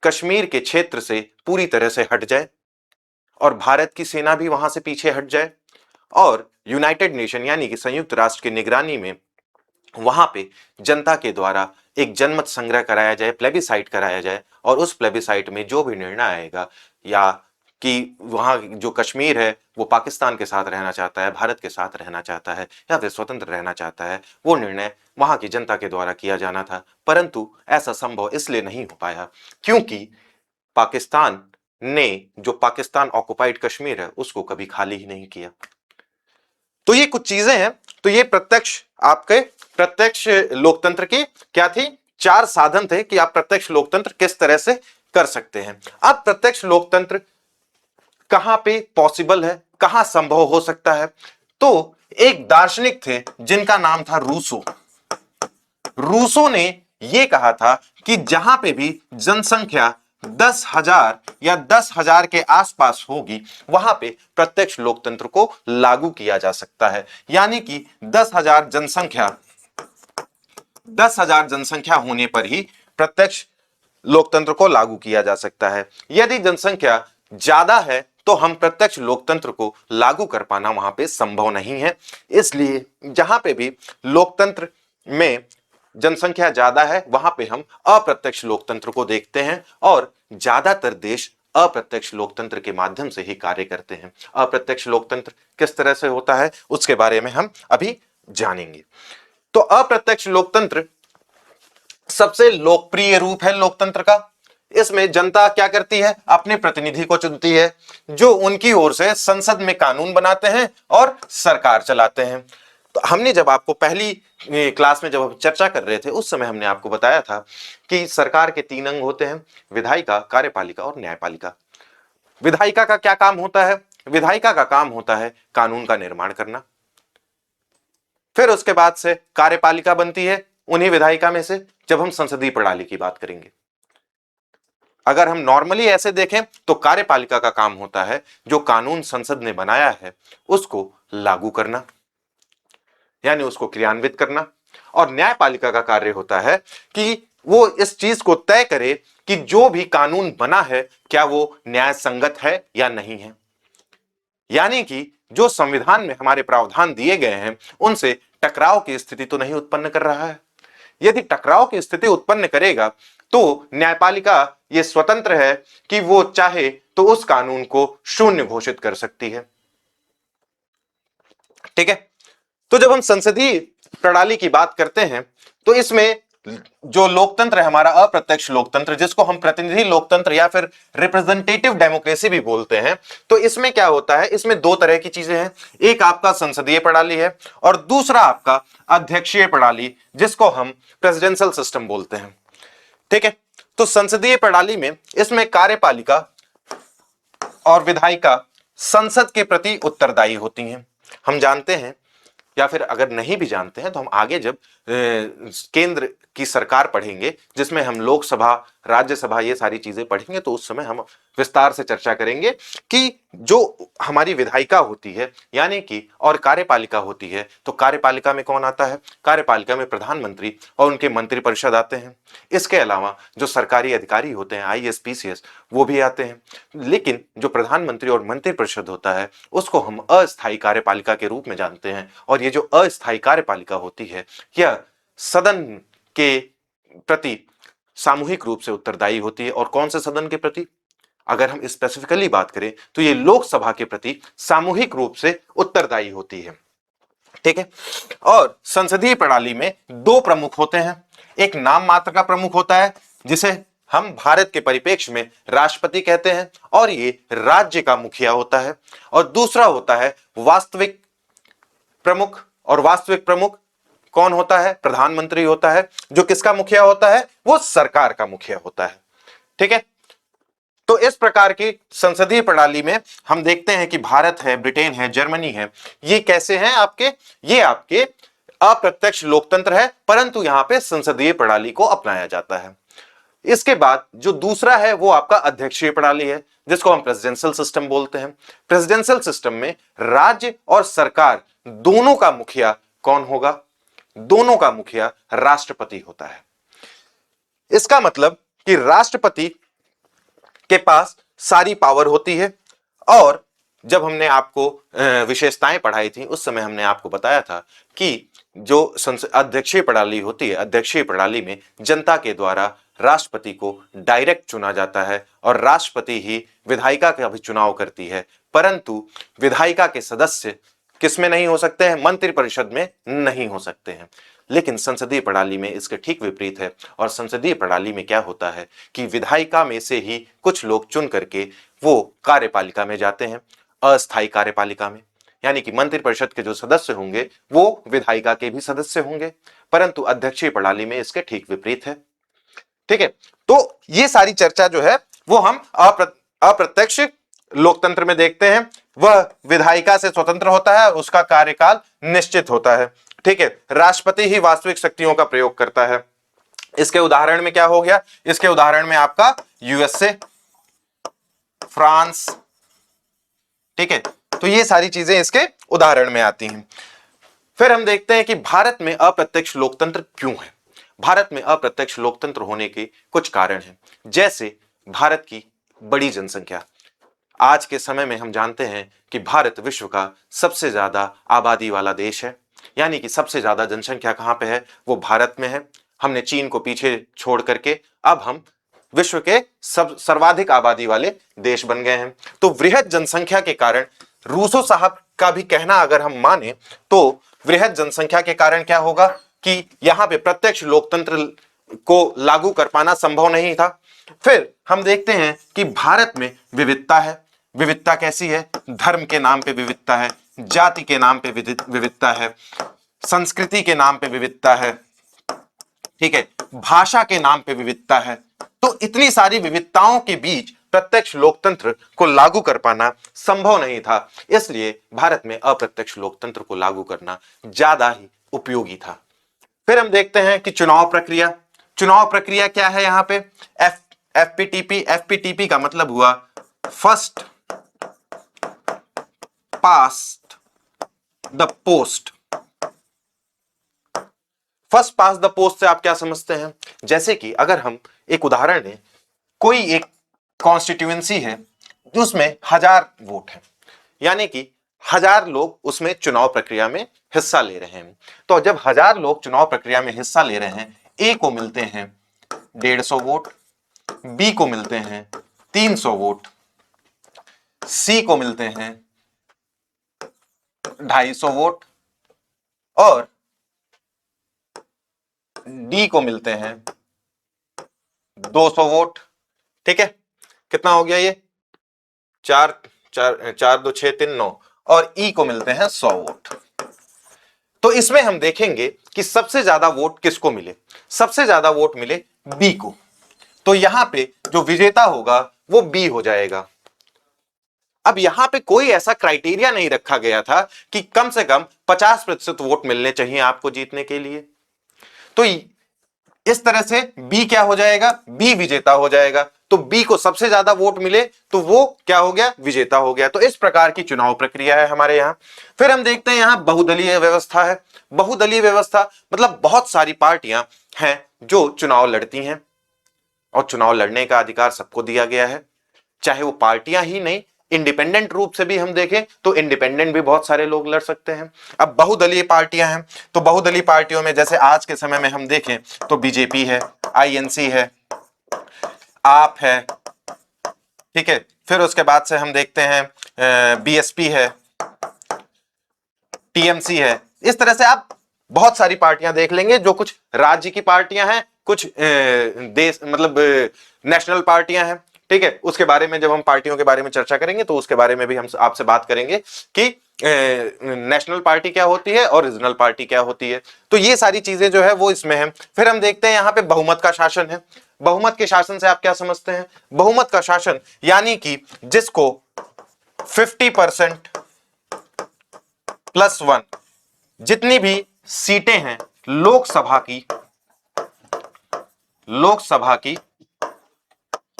कश्मीर के क्षेत्र से पूरी तरह से हट जाए और भारत की सेना भी वहां से पीछे हट जाए और यूनाइटेड नेशन यानी कि संयुक्त राष्ट्र की निगरानी में वहां पे जनता के द्वारा एक जनमत संग्रह कराया जाए, प्लेबिसाइट कराया जाए, और उस प्लेबिसाइट में जो भी निर्णय आएगा, या कि वहां जो कश्मीर है वो पाकिस्तान के साथ रहना चाहता है, भारत के साथ रहना चाहता है, या फिर स्वतंत्र रहना चाहता है, वो निर्णय वहां की जनता के द्वारा किया जाना था। परंतु ऐसा संभव इसलिए नहीं हो पाया क्योंकि पाकिस्तान ने जो पाकिस्तान ऑक्युपाइड कश्मीर है उसको कभी खाली ही नहीं किया। तो ये कुछ चीजें हैं। तो ये प्रत्यक्ष आपके प्रत्यक्ष लोकतंत्र की क्या थी, चार साधन थे कि आप प्रत्यक्ष लोकतंत्र किस तरह से कर सकते हैं। अब प्रत्यक्ष लोकतंत्र कहां पे पॉसिबल है, कहां संभव हो सकता है, तो एक दार्शनिक थे जिनका नाम था रूसो। रूसो ने यह कहा था कि जहां पे भी जनसंख्या 10,000 या 10,000 के आसपास होगी वहां पे प्रत्यक्ष लोकतंत्र को लागू किया जा सकता है। यानी कि 10,000 जनसंख्या होने पर ही प्रत्यक्ष लोकतंत्र को लागू किया जा सकता है। यदि जनसंख्या ज्यादा है तो हम प्रत्यक्ष लोकतंत्र को लागू कर पाना वहां पे संभव नहीं है। इसलिए जहां पे भी लोकतंत्र में जनसंख्या ज्यादा है वहां पे हम अप्रत्यक्ष लोकतंत्र को देखते हैं और ज्यादातर देश अप्रत्यक्ष लोकतंत्र के माध्यम से ही कार्य करते हैं। अप्रत्यक्ष लोकतंत्र किस तरह से होता है उसके बारे में हम अभी जानेंगे। तो अप्रत्यक्ष लोकतंत्र सबसे लोकप्रिय रूप है लोकतंत्र का। इसमें जनता क्या करती है, अपने प्रतिनिधि को चुनती है जो उनकी ओर से संसद में कानून बनाते हैं और सरकार चलाते हैं। तो हमने जब आपको पहली क्लास में जब हम चर्चा कर रहे थे उस समय हमने आपको बताया था कि सरकार के 3 अंग होते हैं, विधायिका, कार्यपालिका और न्यायपालिका। विधायिका का क्या काम होता है, विधायिका का काम होता है कानून का निर्माण करना। फिर उसके बाद से कार्यपालिका बनती है उन्हीं विधायिका में से जब हम संसदीय प्रणाली की बात करेंगे। अगर हम नॉर्मली ऐसे देखें तो कार्यपालिका का काम होता है जो कानून संसद ने बनाया है उसको लागू करना, यानी उसको क्रियान्वित करना। और न्यायपालिका का कार्य होता है कि वो इस चीज को तय करे कि जो भी कानून बना है क्या वो न्याय संगत है या नहीं है, यानी कि जो संविधान में हमारे प्रावधान दिए गए हैं उनसे टकराव की स्थिति तो नहीं उत्पन्न कर रहा है। यदि टकराव की स्थिति उत्पन्न करेगा तो न्यायपालिका ये स्वतंत्र है कि वो चाहे तो उस कानून को शून्य घोषित कर सकती है। ठीक है, तो जब हम संसदीय प्रणाली की बात करते हैं तो इसमें जो लोकतंत्र है हमारा, अप्रत्यक्ष लोकतंत्र, जिसको हम प्रतिनिधि लोकतंत्र या फिर रिप्रेजेंटेटिव डेमोक्रेसी भी बोलते हैं, तो इसमें क्या होता है, इसमें दो तरह की चीजें हैं। एक आपका संसदीय प्रणाली है और दूसरा आपका अध्यक्षीय प्रणाली, जिसको हम प्रेसिडेंशियल सिस्टम बोलते हैं। ठीक है, तो संसदीय प्रणाली में इसमें कार्यपालिका और विधायिका संसद के प्रति उत्तरदायी होती हैं। हम जानते हैं, या फिर अगर नहीं भी जानते हैं तो हम आगे जब केंद्र की सरकार पढ़ेंगे, जिसमें हम लोकसभा, राज्यसभा, ये सारी चीजें पढ़ेंगे, तो उस समय हम विस्तार से चर्चा करेंगे कि जो हमारी विधायिका होती है यानी कि और कार्यपालिका होती है, तो कार्यपालिका में कौन आता है, कार्यपालिका में प्रधानमंत्री और उनके मंत्रिपरिषद आते हैं। इसके अलावा जो सरकारी अधिकारी होते हैं, आईएएस पीसीएस, वो भी आते हैं। लेकिन जो प्रधानमंत्री और मंत्रिपरिषद होता है उसको हम अस्थायी कार्यपालिका के रूप में जानते हैं। और ये जो अस्थायी कार्यपालिका होती है यह सदन के प्रति सामूहिक रूप से उत्तरदायी होती है। और कौन से सदन के प्रति, अगर हम स्पेसिफिकली बात करें तो ये लोकसभा के प्रति सामूहिक रूप से उत्तरदायी होती है। ठीक है, और संसदीय प्रणाली में दो प्रमुख होते हैं। एक नाम मात्र का प्रमुख होता है जिसे हम भारत के परिप्रेक्ष्य में राष्ट्रपति कहते हैं, और ये राज्य का मुखिया होता है। और दूसरा होता है वास्तविक प्रमुख, और वास्तविक प्रमुख कौन होता है, प्रधानमंत्री होता है, जो किसका मुखिया होता है, वो सरकार का मुखिया होता है। ठीक है, तो इस प्रकार की संसदीय प्रणाली में हम देखते हैं कि भारत है, ब्रिटेन है, जर्मनी है, ये कैसे हैं आपके, ये आपके अप्रत्यक्ष लोकतंत्र है, परंतु यहां पे संसदीय प्रणाली को अपनाया जाता है। इसके बाद जो दूसरा है वो आपका अध्यक्षीय प्रणाली है, जिसको हम प्रेसिडेंशियल सिस्टम बोलते हैं। प्रेसिडेंशियल सिस्टम में राज्य और सरकार दोनों का मुखिया कौन होगा, दोनों का मुखिया राष्ट्रपति होता है। इसका मतलब कि राष्ट्रपति के पास सारी पावर होती है। और जब हमने आपको विशेषताएं पढ़ाई थी उस समय हमने आपको बताया था कि जो अध्यक्षीय प्रणाली होती है, अध्यक्षीय प्रणाली में जनता के द्वारा राष्ट्रपति को डायरेक्ट चुना जाता है और राष्ट्रपति ही विधायिका का भी चुनाव करती है। परंतु विधायिका के सदस्य किसमें नहीं हो सकते हैं, मंत्रिपरिषद में नहीं हो सकते हैं। लेकिन संसदीय प्रणाली में इसके ठीक विपरीत है। और संसदीय प्रणाली में क्या होता है कि विधायिका में से ही कुछ लोग चुन करके वो कार्यपालिका में जाते हैं, अस्थायी कार्यपालिका में, यानी कि मंत्रिपरिषद के जो सदस्य होंगे वो विधायिका के भी सदस्य होंगे। परंतु अध्यक्षीय प्रणाली में इसके ठीक विपरीत है। ठीक है, तो ये सारी चर्चा जो है वो हम अप्रत्यक्ष लोकतंत्र में देखते हैं। वह विधायिका से स्वतंत्र होता है, उसका कार्यकाल निश्चित होता है। ठीक है, राष्ट्रपति ही वास्तविक शक्तियों का प्रयोग करता है। इसके उदाहरण में क्या हो गया, इसके उदाहरण में आपका यूएसए, फ्रांस। ठीक है, तो ये सारी चीजें इसके उदाहरण में आती हैं। फिर हम देखते हैं कि भारत में अप्रत्यक्ष लोकतंत्र क्यों है। भारत में अप्रत्यक्ष लोकतंत्र होने के कुछ कारण हैं, जैसे भारत की बड़ी जनसंख्या। आज के समय में हम जानते हैं कि भारत विश्व का सबसे ज्यादा आबादी वाला देश है, यानी कि सबसे ज्यादा जनसंख्या कहां पे है, वो भारत में है। हमने चीन को पीछे छोड़ करके अब हम विश्व के सर्वाधिक आबादी वाले देश बन गए हैं। तो वृहद जनसंख्या के कारण, रूसो साहब का भी कहना अगर हम माने तो वृहद जनसंख्या के कारण क्या होगा कि यहां पे प्रत्यक्ष लोकतंत्र को लागू कर पाना संभव नहीं था। फिर हम देखते हैं कि भारत में विविधता है। विविधता कैसी है, धर्म के नाम पे विविधता है, जाति के नाम पे विविधता है, संस्कृति के नाम पे विविधता है, ठीक है, भाषा के नाम पे विविधता है। तो इतनी सारी विविधताओं के बीच प्रत्यक्ष लोकतंत्र को लागू कर पाना संभव नहीं था। इसलिए भारत में अप्रत्यक्ष लोकतंत्र को लागू करना ज्यादा ही उपयोगी था। फिर हम देखते हैं कि चुनाव प्रक्रिया। चुनाव प्रक्रिया क्या है यहां पे, एफपीटीपी का मतलब हुआ first past the post. First past the post से आप क्या समझते हैं, जैसे कि अगर हम एक उदाहरण लें, कोई एक कॉन्स्टिट्यूएंसी है उसमें 1000 वोट हैं, यानी कि 1000 लोग उसमें चुनाव प्रक्रिया में हिस्सा ले रहे हैं। तो जब 1000 लोग चुनाव प्रक्रिया में हिस्सा ले रहे हैं, ए को मिलते हैं 150 वोट, बी को मिलते हैं 300 वोट, सी को मिलते हैं 250 वोट और डी को मिलते हैं 200 वोट। ठीक है, कितना हो गया ये? 4 4 4 2 6 3 9 और ई को मिलते हैं 100 वोट। तो इसमें हम देखेंगे कि सबसे ज्यादा वोट किसको मिले। सबसे ज्यादा वोट मिले बी को, तो यहां पे जो विजेता होगा वो बी हो जाएगा। अब यहां पे कोई ऐसा क्राइटेरिया नहीं रखा गया था कि कम से कम 50% वोट मिलने चाहिए आपको जीतने के लिए। तो इस तरह से बी क्या हो जाएगा? बी विजेता हो जाएगा। तो बी को सबसे ज्यादा वोट मिले तो वो क्या हो गया? विजेता हो गया। तो इस प्रकार की चुनाव प्रक्रिया है हमारे यहां। फिर हम देखते हैं यहां बहुदलीय व्यवस्था है। बहुदलीय व्यवस्था मतलब बहुत सारी पार्टियां हैं जो चुनाव लड़ती हैं और चुनाव लड़ने का अधिकार सबको दिया गया है। चाहे वो पार्टियां ही नहीं, इंडिपेंडेंट रूप से भी हम देखें तो इंडिपेंडेंट भी बहुत सारे लोग लड़ सकते हैं। अब बहुदलीय पार्टियां हैं, तो बहुदलीय पार्टियों में जैसे आज के समय में हम देखें तो बीजेपी है, आईएनसी है, आप है, ठीक है। फिर उसके बाद से हम देखते हैं बीएसपी है, टीएमसी है। इस तरह से आप बहुत सारी पार्टियां देख लेंगे जो कुछ राज्य की पार्टियां हैं, कुछ देश मतलब नेशनल पार्टियां हैं। ठीक है, उसके बारे में जब हम पार्टियों के बारे में चर्चा करेंगे तो उसके बारे में भी हम आपसे बात करेंगे कि नेशनल पार्टी क्या होती है और रीजनल पार्टी क्या होती है। तो ये सारी चीजें जो है वो इसमें है। फिर हम देखते हैं यहाँ पे बहुमत का शासन है। बहुमत के शासन से आप क्या समझते हैं? बहुमत का शासन यानी कि जिसको 50% +1 जितनी भी सीटें हैं लोकसभा की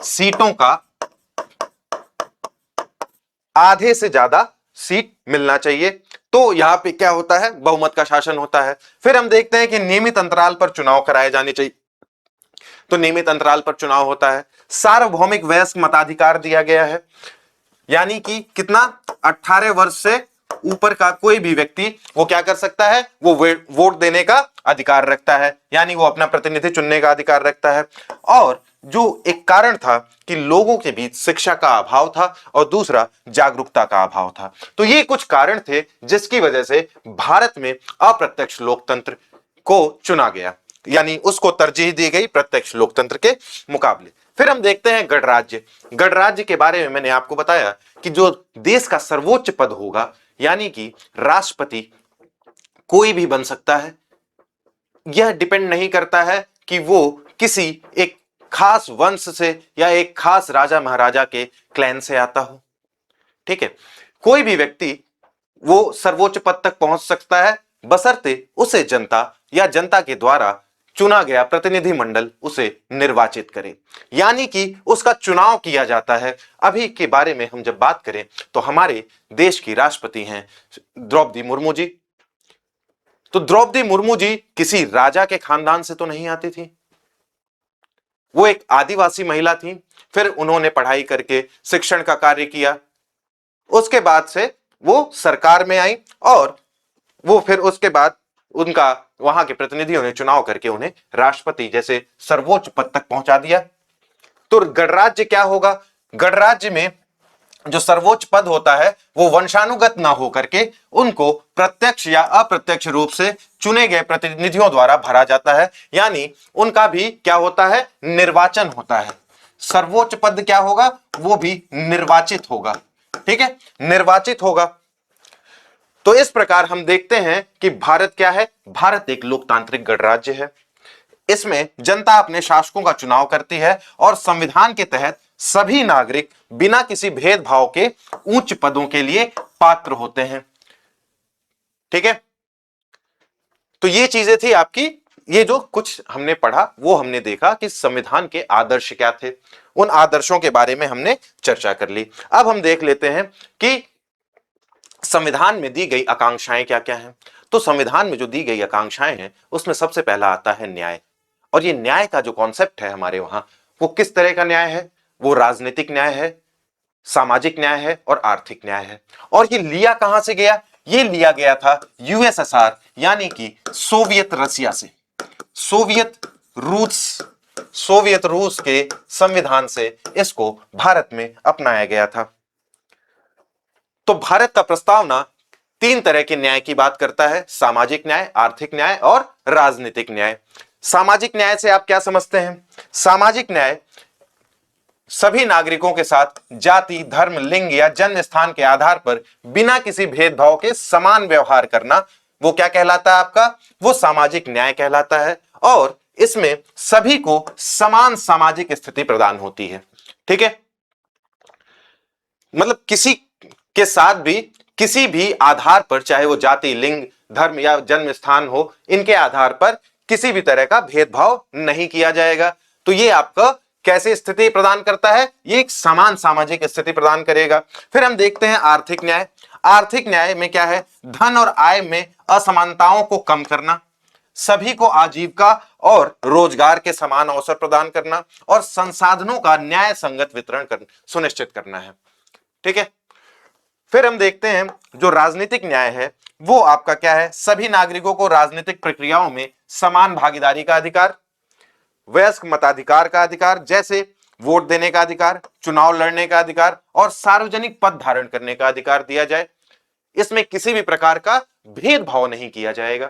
सीटों का आधे से ज्यादा सीट मिलना चाहिए। तो यहां पे क्या होता है? बहुमत का शासन होता है। फिर हम देखते हैं कि नियमित अंतराल पर चुनाव कराए जाने चाहिए, तो नियमित अंतराल पर चुनाव होता है। सार्वभौमिक वयस्क मताधिकार दिया गया है, यानी कि कितना? 18 वर्ष से ऊपर का कोई भी व्यक्ति वो क्या कर सकता है? वो वोट देने का अधिकार रखता है, यानी वो अपना प्रतिनिधि चुनने का अधिकार रखता है। और जो एक कारण था कि लोगों के बीच शिक्षा का अभाव था और दूसरा जागरूकता का अभाव था। तो ये कुछ कारण थे जिसकी वजह से भारत में अप्रत्यक्ष लोकतंत्र को चुना गया, यानी उसको तरजीह दी गई प्रत्यक्ष लोकतंत्र के मुकाबले। फिर हम देखते हैं गणराज्य। गणराज्य के बारे में मैंने आपको बताया कि जो देश का सर्वोच्च पद होगा, यानी कि राष्ट्रपति कोई भी बन सकता है। यह डिपेंड नहीं करता है कि वो किसी एक खास वंश से या एक खास राजा महाराजा के क्लैन से आता हो। ठीक है, कोई भी व्यक्ति वो सर्वोच्च पद तक पहुंच सकता है बशर्ते उसे जनता या जनता के द्वारा चुना गया प्रतिनिधि मंडल उसे निर्वाचित करे, यानी कि उसका चुनाव किया जाता है। अभी के बारे में हम जब बात करें तो हमारे देश की राष्ट्रपति हैं द्रौपदी मुर्मू जी। तो द्रौपदी मुर्मू जी किसी राजा के खानदान से तो नहीं आती थी, वो एक आदिवासी महिला थी। फिर उन्होंने पढ़ाई करके शिक्षण का कार्य किया, उसके बाद से वो सरकार में आई और वो फिर उसके बाद उनका वहां के प्रतिनिधियों ने चुनाव करके उन्हें राष्ट्रपति जैसे सर्वोच्च पद तक पहुंचा दिया। तो गणराज्य क्या होगा? गणराज्य में जो सर्वोच्च पद होता है वो वंशानुगत ना होकर के उनको प्रत्यक्ष या अप्रत्यक्ष रूप से चुने गए प्रतिनिधियों द्वारा भरा जाता है, यानी उनका भी क्या होता है? निर्वाचन होता है। सर्वोच्च पद क्या होगा? वो भी निर्वाचित होगा। ठीक है, निर्वाचित होगा। तो इस प्रकार हम देखते हैं कि भारत क्या है? भारत एक लोकतांत्रिक गणराज्य है। इसमें जनता अपने शासकों का चुनाव करती है और संविधान के तहत सभी नागरिक बिना किसी भेदभाव के उच्च पदों के लिए पात्र होते हैं। ठीक है, तो ये चीजें थी आपकी, ये जो कुछ हमने पढ़ा वो हमने देखा कि संविधान के आदर्श क्या थे, उन आदर्शों के बारे में हमने चर्चा कर ली। अब हम देख लेते हैं कि संविधान में दी गई आकांक्षाएं क्या क्या हैं। तो संविधान में जो दी गई आकांक्षाएं हैं उसमें सबसे पहला आता है न्याय। और ये न्याय का जो कॉन्सेप्ट है हमारे वहां, वो किस तरह का न्याय है? वो राजनीतिक न्याय है, सामाजिक न्याय है और आर्थिक न्याय है। और ये लिया कहां से गया? ये लिया गया था यूएसएसआर यानी कि सोवियत रसिया से, सोवियत रूस सोवियत रूस के संविधान से इसको भारत में अपनाया गया था। तो भारत का प्रस्तावना तीन तरह के न्याय की बात करता है, सामाजिक न्याय, आर्थिक न्याय और राजनीतिक न्याय। सामाजिक न्याय से आप क्या समझते हैं? सामाजिक न्याय सभी नागरिकों के साथ जाति, धर्म, लिंग या जन्म स्थान के आधार पर बिना किसी भेदभाव के समान व्यवहार करना, वो क्या कहलाता है आपका? वो सामाजिक न्याय कहलाता है। और इसमें सभी को समान सामाजिक स्थिति प्रदान होती है। ठीक है, मतलब किसी के साथ भी किसी भी आधार पर, चाहे वो जाति, लिंग, धर्म या जन्म स्थान हो, इनके आधार पर किसी भी तरह का भेदभाव नहीं किया जाएगा। तो ये आपका कैसे स्थिति प्रदान करता है? ये एक समान सामाजिक स्थिति प्रदान करेगा। फिर हम देखते हैं आर्थिक न्याय। आर्थिक न्याय में क्या है? धन और आय में असमानताओं को कम करना, सभी को आजीविका और रोजगार के समान अवसर प्रदान करना और संसाधनों का न्याय संगत वितरण सुनिश्चित करना है। ठीक है, फिर हम देखते हैं जो राजनीतिक न्याय है वो आपका क्या है? सभी नागरिकों को राजनीतिक प्रक्रियाओं में समान भागीदारी का अधिकार, वयस्क मताधिकार का अधिकार, जैसे वोट देने का अधिकार, चुनाव लड़ने का अधिकार और सार्वजनिक पद धारण करने का अधिकार दिया जाए। इसमें किसी भी प्रकार का भेदभाव नहीं किया जाएगा।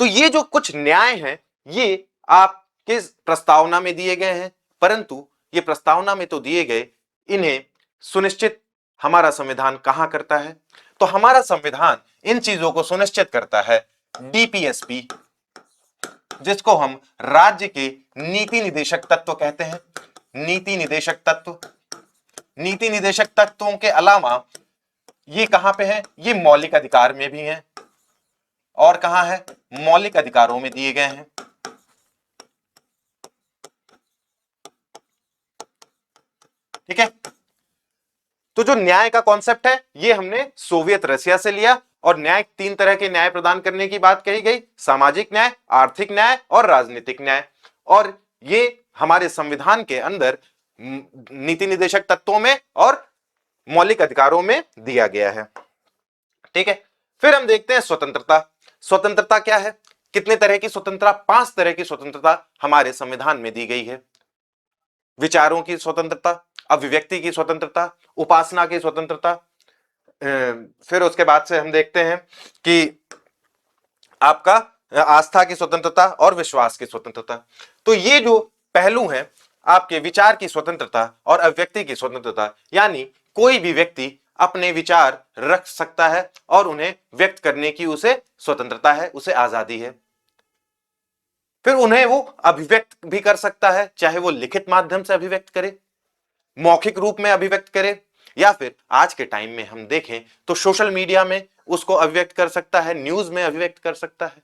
तो ये जो कुछ न्याय हैं ये आपके प्रस्तावना में दिए गए हैं, परंतु ये प्रस्तावना में तो दिए गए, इन्हें सुनिश्चित हमारा संविधान कहां करता है? तो हमारा संविधान इन चीजों को सुनिश्चित करता है डीपीएसपी, जिसको हम राज्य के नीति निदेशक तत्व कहते हैं। नीति निदेशक तत्व, नीति निदेशक तत्वों के अलावा ये कहां पे है? ये मौलिक अधिकार में भी है। और कहां है? मौलिक अधिकारों में दिए गए हैं। ठीक है, तो जो न्याय का कॉन्सेप्ट है ये हमने सोवियत रशिया से लिया। और न्याय, तीन तरह के न्याय प्रदान करने की बात कही गई, सामाजिक न्याय, आर्थिक न्याय और राजनीतिक न्याय। और ये हमारे संविधान के अंदर नीति निदेशक तत्वों में और मौलिक अधिकारों में दिया गया है। ठीक है, फिर हम देखते हैं स्वतंत्रता। स्वतंत्रता क्या है? कितने तरह की स्वतंत्रता? 5 तरह की स्वतंत्रता हमारे संविधान में दी गई है। विचारों की स्वतंत्रता, अभिव्यक्ति की स्वतंत्रता, उपासना की स्वतंत्रता, फिर उसके बाद से हम देखते हैं कि आपका आस्था की स्वतंत्रता और विश्वास की स्वतंत्रता। तो ये जो पहलू हैं आपके, विचार की स्वतंत्रता और अभिव्यक्ति की स्वतंत्रता, यानी कोई भी व्यक्ति अपने विचार रख सकता है और उन्हें व्यक्त करने की उसे स्वतंत्रता है, उसे आजादी है। फिर उन्हें वो अभिव्यक्त भी कर सकता है, चाहे वो लिखित माध्यम से अभिव्यक्त करे, मौखिक रूप में अभिव्यक्त करे, या फिर आज के टाइम में हम देखें तो सोशल मीडिया में उसको अभिव्यक्त कर सकता है, न्यूज में अभिव्यक्त कर सकता है।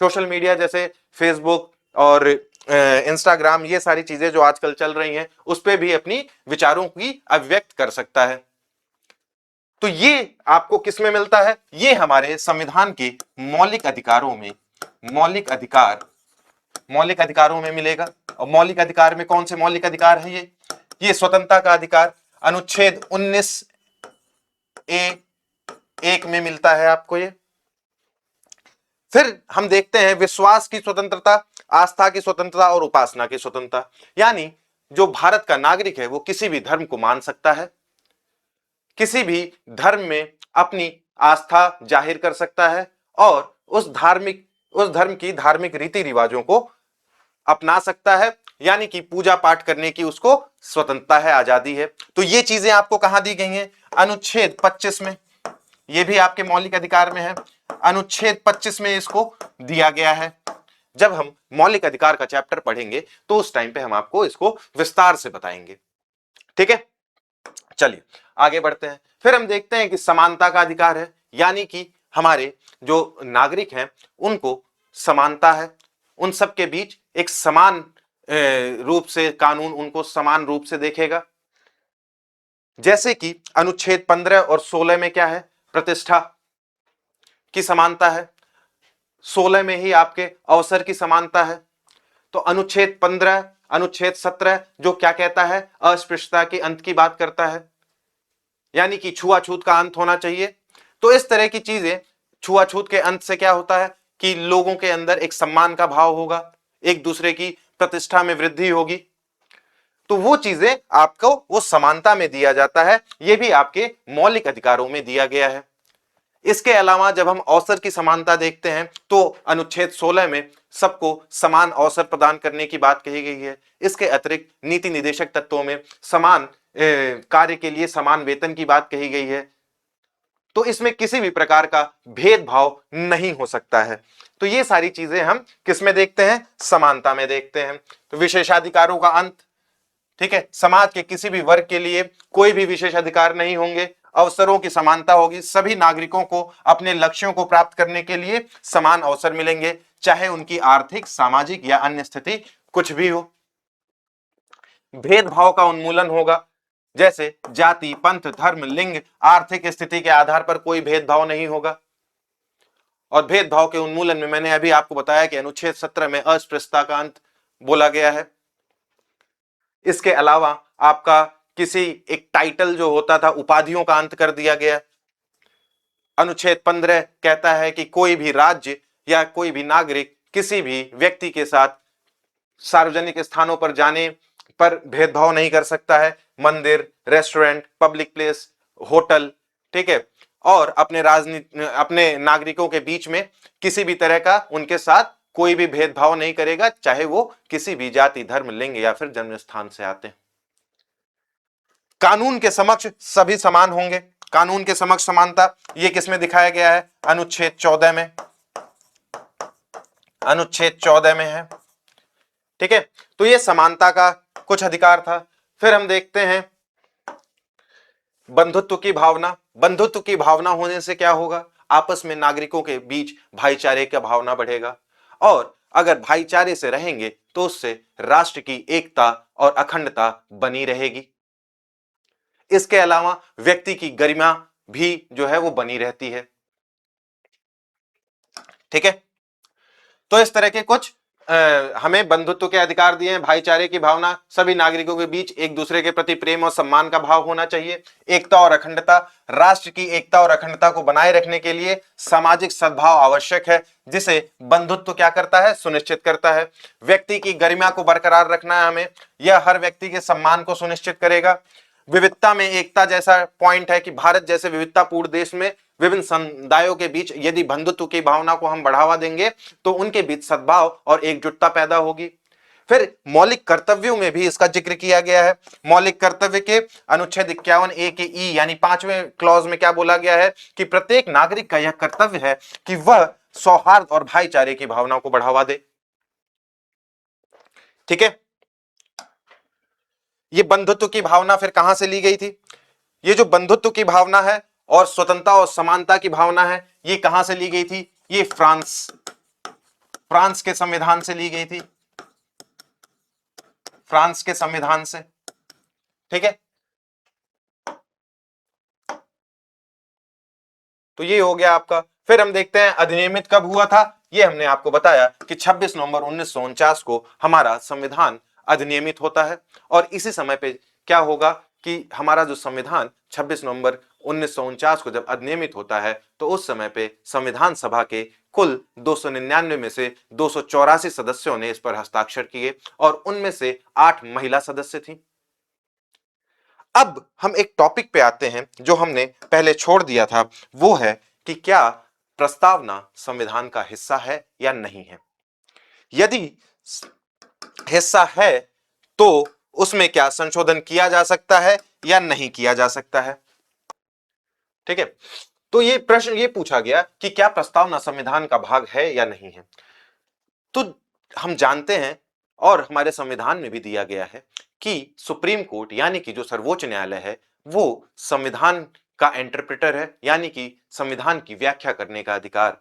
सोशल मीडिया जैसे फेसबुक और इंस्टाग्राम, ये सारी चीजें जो आजकल चल रही हैं, उस पर भी अपनी विचारों की अभिव्यक्त कर सकता है। तो ये आपको किस में मिलता है? ये हमारे संविधान के मौलिक अधिकारों में, मौलिक अधिकारों में मिलेगा। और मौलिक अधिकार में कौन से मौलिक अधिकार है? ये स्वतंत्रता का अधिकार अनुच्छेद 19(a)(1) में मिलता है आपको ये। फिर हम देखते हैं विश्वास की स्वतंत्रता, आस्था की स्वतंत्रता और उपासना की स्वतंत्रता, यानी जो भारत का नागरिक है वो किसी भी धर्म को मान सकता है, किसी भी धर्म में अपनी आस्था जाहिर कर सकता है और उस धर्म की धार्मिक रीति रिवाजों को अपना सकता है, यानी कि पूजा पाठ करने की उसको स्वतंत्रता है, आजादी है। तो ये चीजें आपको कहां दी गई हैं? अनुच्छेद 25 में। ये भी आपके मौलिक अधिकार में है, अनुच्छेद 25 में इसको दिया गया है। जब हम मौलिक अधिकार का चैप्टर पढ़ेंगे तो उस टाइम पे हम आपको इसको विस्तार से बताएंगे। ठीक है, चलिए आगे बढ़ते हैं। फिर हम देखते हैं कि समानता का अधिकार है, यानी कि हमारे जो नागरिक हैं उनको समानता है, उन सबके बीच एक समान रूप से कानून उनको समान रूप से देखेगा। जैसे कि अनुच्छेद 15 और 16 में क्या है? प्रतिष्ठा की समानता है। 16 में ही आपके अवसर की समानता है। तो अनुच्छेद 15, अनुच्छेद 17 जो क्या कहता है? अस्पृश्यता के अंत की बात करता है, यानी कि छुआछूत का अंत होना चाहिए। तो इस तरह की चीजें, छुआछूत के अंत से क्या होता है? कि लोगों के अंदर एक सम्मान का भाव होगा, एक दूसरे की प्रतिष्ठा में वृद्धि होगी, तो वो चीजें आपको वो समानता में दिया जाता है, ये भी आपके मौलिक अधिकारों में दिया गया है। इसके अलावा जब हम अवसर की समानता देखते हैं तो अनुच्छेद 16 में सबको समान अवसर प्रदान करने की बात कही गई है। इसके अतिरिक्त नीति निदेशक तत्वों में समान कार्य के लिए समान वेतन की बात कही गई है। तो इसमें किसी भी प्रकार का भेदभाव नहीं हो सकता है। तो ये सारी चीजें हम किस में देखते हैं? समानता में देखते हैं। तो विशेषाधिकारों का अंत, ठीक है, समाज के किसी भी वर्ग के लिए कोई भी विशेष अधिकार नहीं होंगे, अवसरों की समानता होगी, सभी नागरिकों को अपने लक्ष्यों को प्राप्त करने के लिए समान अवसर मिलेंगे, चाहे उनकी आर्थिक, सामाजिक या अन्य स्थिति कुछ भी हो। भेदभाव का उन्मूलन होगा, जैसे जाति, पंथ, धर्म, लिंग, आर्थिक स्थिति के आधार पर कोई भेदभाव नहीं होगा। और भेदभाव के उन्मूलन में मैंने अभी आपको बताया कि अनुच्छेद 17 में अस्पृश्यता का अंत बोला गया है। इसके अलावा आपका किसी एक टाइटल जो होता था, उपाधियों का अंत कर दिया गया। अनुच्छेद 15 कहता है कि कोई भी राज्य या कोई भी नागरिक किसी भी व्यक्ति के साथ सार्वजनिक स्थानों पर जाने पर भेदभाव नहीं कर सकता है। मंदिर, रेस्टोरेंट, पब्लिक प्लेस, होटल, ठीक है, और अपने नागरिकों के बीच में किसी भी तरह का उनके साथ कोई भी भेदभाव नहीं करेगा, चाहे वो किसी भी जाति, धर्म, लिंग या फिर जन्म स्थान से आते हैं। कानून के समक्ष सभी समान होंगे। कानून के समक्ष समानता ये किसमें दिखाया गया है? अनुच्छेद 14 में। अनुच्छेद 14 में है, ठीक है। तो ये समानता का कुछ अधिकार था। फिर हम देखते हैं बंधुत्व की भावना। बंधुत्व की भावना होने से क्या होगा? आपस में नागरिकों के बीच भाईचारे का भावना बढ़ेगा, और अगर भाईचारे से रहेंगे तो उससे राष्ट्र की एकता और अखंडता बनी रहेगी। इसके अलावा व्यक्ति की गरिमा भी जो है वो बनी रहती है, ठीक है। तो इस तरह के कुछ हमें बंधुत्व के अधिकार दिए हैं। भाईचारे की भावना, सभी नागरिकों के बीच एक दूसरे के प्रति प्रेम और सम्मान का भाव होना चाहिए। एकता और अखंडता, राष्ट्र की एकता और अखंडता को बनाए रखने के लिए सामाजिक सद्भाव आवश्यक है, जिसे बंधुत्व क्या करता है? सुनिश्चित करता है। व्यक्ति की गरिमा को बरकरार रखना है हमें, यह हर व्यक्ति के सम्मान को सुनिश्चित करेगा। विविधता में एकता जैसा पॉइंट है कि भारत जैसे विविधतापूर्ण देश में विभिन्न समुदायों के बीच यदि बंधुत्व की भावना को हम बढ़ावा देंगे तो उनके बीच सद्भाव और एकजुटता पैदा होगी। फिर मौलिक कर्तव्यों में भी इसका जिक्र किया गया है। मौलिक कर्तव्य के अनुच्छेद 51A के ई यानी 5वें क्लॉज में क्या बोला गया है कि प्रत्येक नागरिक का यह कर्तव्य है कि वह सौहार्द और भाईचारे की भावना को बढ़ावा दे, ठीक है। ये बंधुत्व की भावना फिर कहां से ली गई थी? ये जो बंधुत्व की भावना है और स्वतंत्रता और समानता की भावना है, ये कहां से ली गई थी? ये फ्रांस के संविधान से ली गई थी। फ्रांस के संविधान से, ठीक है। तो ये हो गया आपका। फिर हम देखते हैं अधिनियमित कब हुआ था। ये हमने आपको बताया कि 26 नवंबर 1949 को हमारा संविधान अधिनियमित होता है। और इसी समय पे क्या होगा कि हमारा जो संविधान 26 नवंबर 1949 को जब अधिनियमित होता है तो उस समय पे संविधान सभा के कुल 299 में से 284 सदस्यों ने इस पर हस्ताक्षर किए, और उनमें से 8 महिला सदस्य थी। अब हम एक टॉपिक पे आते हैं जो हमने पहले छोड़ दिया था, वो है कि क्या प्रस्तावना संविधान का हिस्सा है या नहीं है। यदि हिस्सा है तो उसमें क्या संशोधन किया जा सकता है या नहीं किया जा सकता है, ठीक है। तो ये प्रश्न ये पूछा गया कि क्या प्रस्तावना संविधान का भाग है या नहीं है। तो हम जानते हैं और हमारे संविधान में भी दिया गया है कि सुप्रीम कोर्ट यानी कि जो सर्वोच्च न्यायालय है वो संविधान का इंटरप्रेटर है, यानी कि संविधान की व्याख्या करने का अधिकार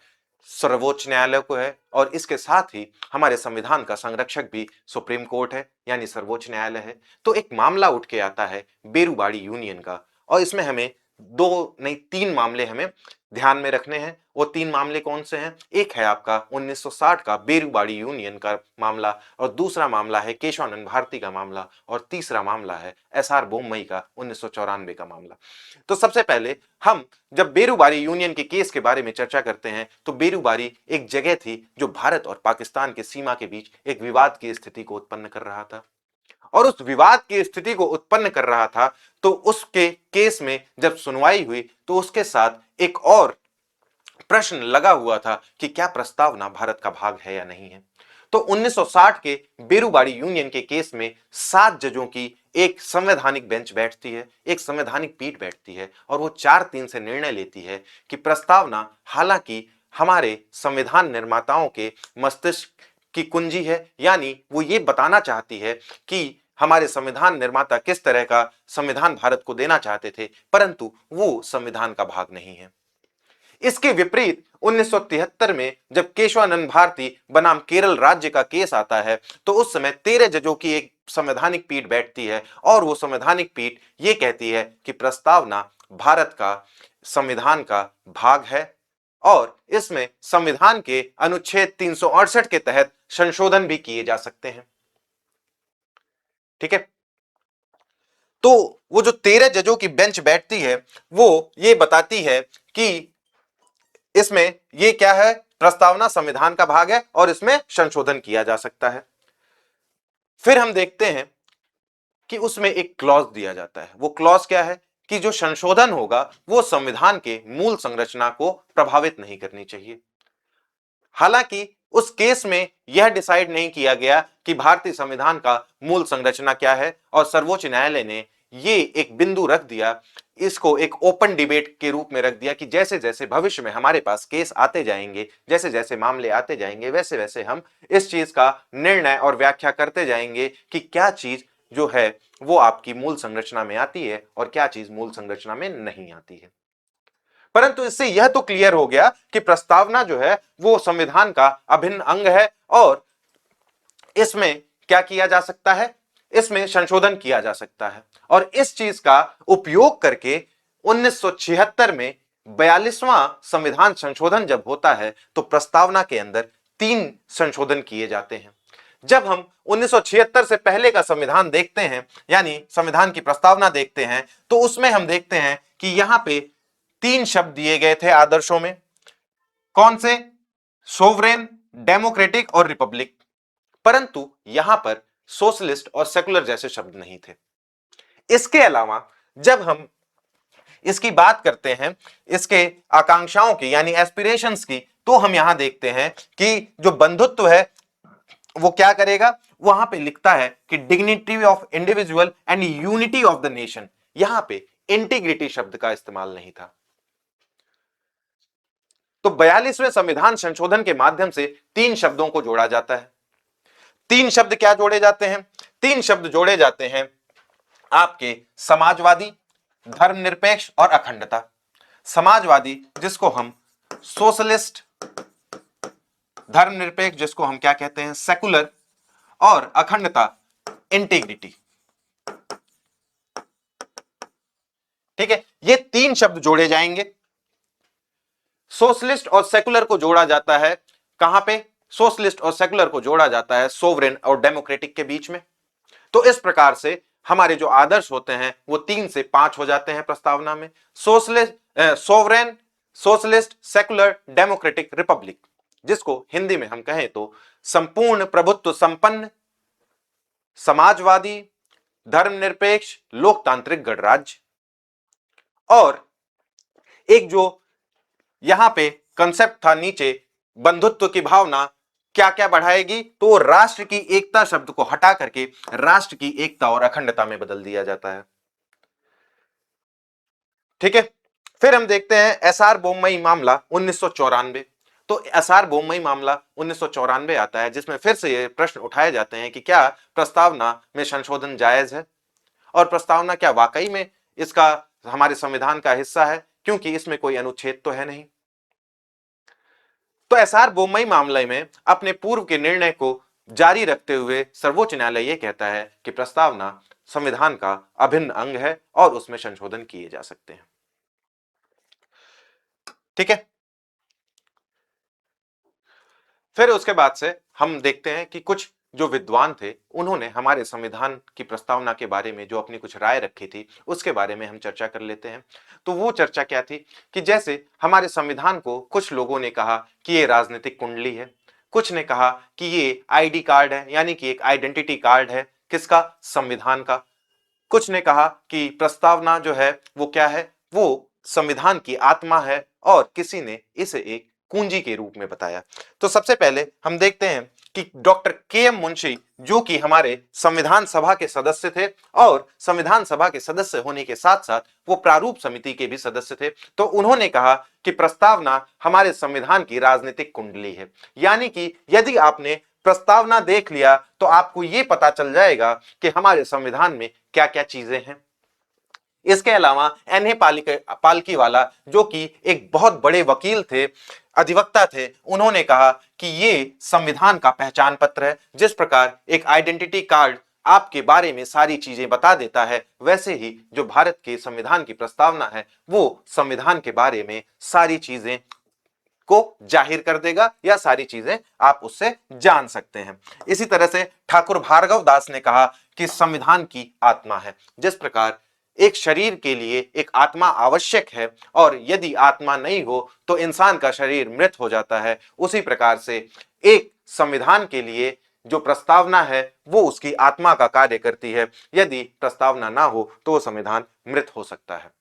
सर्वोच्च न्यायालय को है। और इसके साथ ही हमारे संविधान का संरक्षक भी सुप्रीम कोर्ट है यानी सर्वोच्च न्यायालय है। तो एक मामला उठ के आता है बेरूबाड़ी यूनियन का, और इसमें हमें 2 नहीं 3 मामले हमें ध्यान में रखने हैं। वो 3 मामले कौन से हैं? एक है आपका 1960 का बेरूबाड़ी यूनियन का मामला, और दूसरा मामला है केशवानंद भारती का मामला, और तीसरा मामला है एसआर बोम्मई का 1994 का मामला। तो सबसे पहले हम जब बेरूबारी यूनियन के केस के बारे में चर्चा करते हैं, तो बेरूबारी एक जगह थी जो भारत और पाकिस्तान के सीमा के बीच एक विवाद की स्थिति को उत्पन्न कर रहा था, और उस विवाद की स्थिति को उत्पन्न कर रहा था। तो उसके केस में जब सुनवाई हुई तो उसके साथ एक और प्रश्न लगा हुआ था कि क्या प्रस्तावना भारत का भाग है या नहीं है। तो 1960 के बेरूबाड़ी यूनियन के केस में 7 जजों की एक संवैधानिक बेंच बैठती है, एक संवैधानिक पीठ बैठती है, और वो 4-3 से निर्णय लेती है कि प्रस्तावना हालांकि हमारे संविधान निर्माताओं के मस्तिष्क की कुंजी है, यानी वो ये बताना चाहती है कि हमारे संविधान निर्माता किस तरह का संविधान भारत को देना चाहते थे, परंतु वो संविधान का भाग नहीं है। इसके विपरीत 1973 में जब केशवानंद भारती बनाम केरल राज्य का केस आता है, तो उस समय 13 जजों की एक संवैधानिक पीठ बैठती है, और वो संवैधानिक पीठ ये कहती है कि प्रस्तावना भारत का संविधान का भाग है, और इसमें संविधान के अनुच्छेद 368 के तहत संशोधन भी किए जा सकते हैं। ठीक है। तो वो जो 13 जजों की बेंच बैठती है, वो ये बताती है कि इसमें ये क्या है, प्रस्तावना संविधान का भाग है और इसमें संशोधन किया जा सकता है। फिर हम देखते हैं कि उसमें एक क्लॉज दिया जाता है। वो क्लॉज क्या है कि जो संशोधन होगा वो संविधान के मूल संरचना को प्रभावित नहीं करनी चाहिए। हालांकि उस केस में यह डिसाइड नहीं किया गया कि भारतीय संविधान का मूल संरचना क्या है, और सर्वोच्च न्यायालय ने ये एक बिंदु रख दिया, इसको एक ओपन डिबेट के रूप में रख दिया कि जैसे जैसे भविष्य में हमारे पास केस आते जाएंगे, जैसे जैसे मामले आते जाएंगे, वैसे वैसे हम इस चीज का निर्णय और व्याख्या करते जाएंगे कि क्या चीज जो है वो आपकी मूल संरचना में आती है और क्या चीज मूल संरचना में नहीं आती है। परंतु इससे यह तो क्लियर हो गया कि प्रस्तावना जो है वो संविधान का अभिन्न अंग है, और इसमें क्या किया जा सकता है, इसमें संशोधन किया जा सकता है। और इस चीज का उपयोग करके 1976 में 42वां संविधान संशोधन जब होता है, तो प्रस्तावना के अंदर 3 संशोधन किए जाते हैं। जब हम 1976 से पहले का संविधान देखते हैं, यानी संविधान की प्रस्तावना देखते हैं, तो उसमें हम देखते हैं कि यहां पे 3 शब्द दिए गए थे आदर्शों में। कौन से? सोवरेन, डेमोक्रेटिक और रिपब्लिक। परंतु यहां पर सोशलिस्ट और सेकुलर जैसे शब्द नहीं थे। इसके अलावा जब हम इसकी बात करते हैं, इसके आकांक्षाओं की यानी एस्पिरेशंस की, तो हम यहां देखते हैं कि जो बंधुत्व है वो क्या करेगा, वहां पे लिखता है कि dignity of individual and unity of the nation. यहां पे इंटीग्रिटी शब्द का इस्तेमाल नहीं था। तो 42वें संविधान संशोधन के माध्यम से 3 शब्दों को जोड़ा जाता है। 3 शब्द क्या जोड़े जाते हैं? 3 शब्द जोड़े जाते हैं आपके समाजवादी, धर्मनिरपेक्ष और अखंडता। समाजवादी जिसको हम सोशलिस्ट, धर्मनिरपेक्ष जिसको हम क्या कहते हैं, सेकुलर, और अखंडता, इंटीग्रिटी। ठीक है, ये 3 शब्द जोड़े जाएंगे। सोशलिस्ट और सेकुलर को जोड़ा जाता है कहां पे? सोशलिस्ट और सेकुलर को जोड़ा जाता है सोवरेन और डेमोक्रेटिक के बीच में। तो इस प्रकार से हमारे जो आदर्श होते हैं वो 3 से 5 हो जाते हैं प्रस्तावना में। Socialist, sovereign, socialist, secular, democratic, Republic, जिसको हिंदी में हम कहें तो संपूर्ण प्रभुत्व संपन्न, समाजवादी, धर्मनिरपेक्ष, लोकतांत्रिक गणराज्य। और एक जो यहां पे कंसेप्ट था नीचे, बंधुत्व की भावना क्या क्या बढ़ाएगी, तो राष्ट्र की एकता शब्द को हटा करके राष्ट्र की एकता और अखंडता में बदल दिया जाता है। ठीक है। फिर हम देखते हैं एसआर बोम्मई मामला 1994। तो एसआर बोम्मई मामला 1994 आता है, जिसमें फिर से ये प्रश्न उठाए जाते हैं कि क्या प्रस्तावना में संशोधन जायज है, और प्रस्तावना क्या वाकई में इसका हमारे संविधान का हिस्सा है, क्योंकि इसमें कोई अनुच्छेद तो है नहीं। तो एसआर बोम्मई मामले में अपने पूर्व के निर्णय को जारी रखते हुए सर्वोच्च न्यायालय यह कहता है कि प्रस्तावना संविधान का अभिन्न अंग है और उसमें संशोधन किए जा सकते हैं। ठीक है। फिर उसके बाद से हम देखते हैं कि कुछ जो विद्वान थे उन्होंने हमारे संविधान की प्रस्तावना के बारे में जो अपनी कुछ राय रखी थी उसके बारे में हम चर्चा कर लेते हैं। तो वो चर्चा क्या थी कि जैसे हमारे संविधान को कुछ लोगों ने कहा कि ये राजनीतिक कुंडली है, कुछ ने कहा कि ये आईडी कार्ड है, यानी कि एक आइडेंटिटी कार्ड है, किसका? संविधान का। कुछ ने कहा कि प्रस्तावना जो है वो क्या है, वो संविधान की आत्मा है, और किसी ने इसे एक कुंजी के रूप में बताया। तो सबसे पहले हम देखते हैं कि डॉक्टर के एम मुंशी, जो कि हमारे संविधान सभा के सदस्य थे और संविधान सभा के सदस्य होने के साथ साथ वो प्रारूप समिति के भी सदस्य थे, तो उन्होंने कहा कि प्रस्तावना हमारे संविधान की राजनीतिक कुंडली है। यानी कि यदि आपने प्रस्तावना देख लिया तो आपको यह पता चल जाएगा कि हमारे संविधान में क्या क्या चीजें हैं। इसके अलावा एन ए पालकीवाला, जो कि एक बहुत बड़े वकील थे, अधिवक्ता थे, उन्होंने कहा कि ये संविधान का पहचान पत्र है। जिस प्रकार एक आइडेंटिटी कार्ड आपके बारे में सारी चीजें बता देता है, वैसे ही जो भारत के संविधान की प्रस्तावना है वो संविधान के बारे में सारी चीजें को जाहिर कर देगा, या सारी चीजें आप उससे जान सकते हैं। इसी तरह से ठाकुर भार्गव दास ने कहा कि संविधान की आत्मा है। जिस प्रकार एक शरीर के लिए एक आत्मा आवश्यक है, और यदि आत्मा नहीं हो तो इंसान का शरीर मृत हो जाता है, उसी प्रकार से एक संविधान के लिए जो प्रस्तावना है वो उसकी आत्मा का कार्य करती है। यदि प्रस्तावना ना हो तो वो संविधान मृत हो सकता है।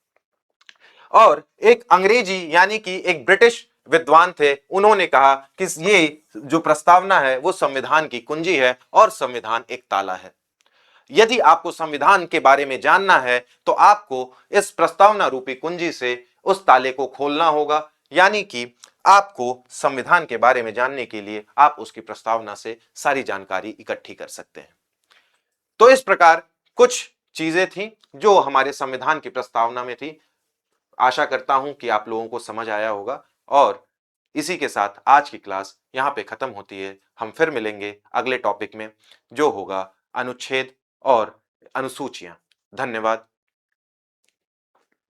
और एक अंग्रेजी यानी कि एक ब्रिटिश विद्वान थे, उन्होंने कहा कि ये जो प्रस्तावना है वो संविधान की कुंजी है और संविधान एक ताला है। यदि आपको संविधान के बारे में जानना है तो आपको इस प्रस्तावना रूपी कुंजी से उस ताले को खोलना होगा। यानी कि आपको संविधान के बारे में जानने के लिए आप उसकी प्रस्तावना से सारी जानकारी इकट्ठी कर सकते हैं। तो इस प्रकार कुछ चीजें थी जो हमारे संविधान की प्रस्तावना में थी। आशा करता हूं कि आप लोगों को समझ आया होगा, और इसी के साथ आज की क्लास यहां पे खत्म होती है। हम फिर मिलेंगे अगले टॉपिक में, जो होगा अनुच्छेद और अनुसूचियां। धन्यवाद।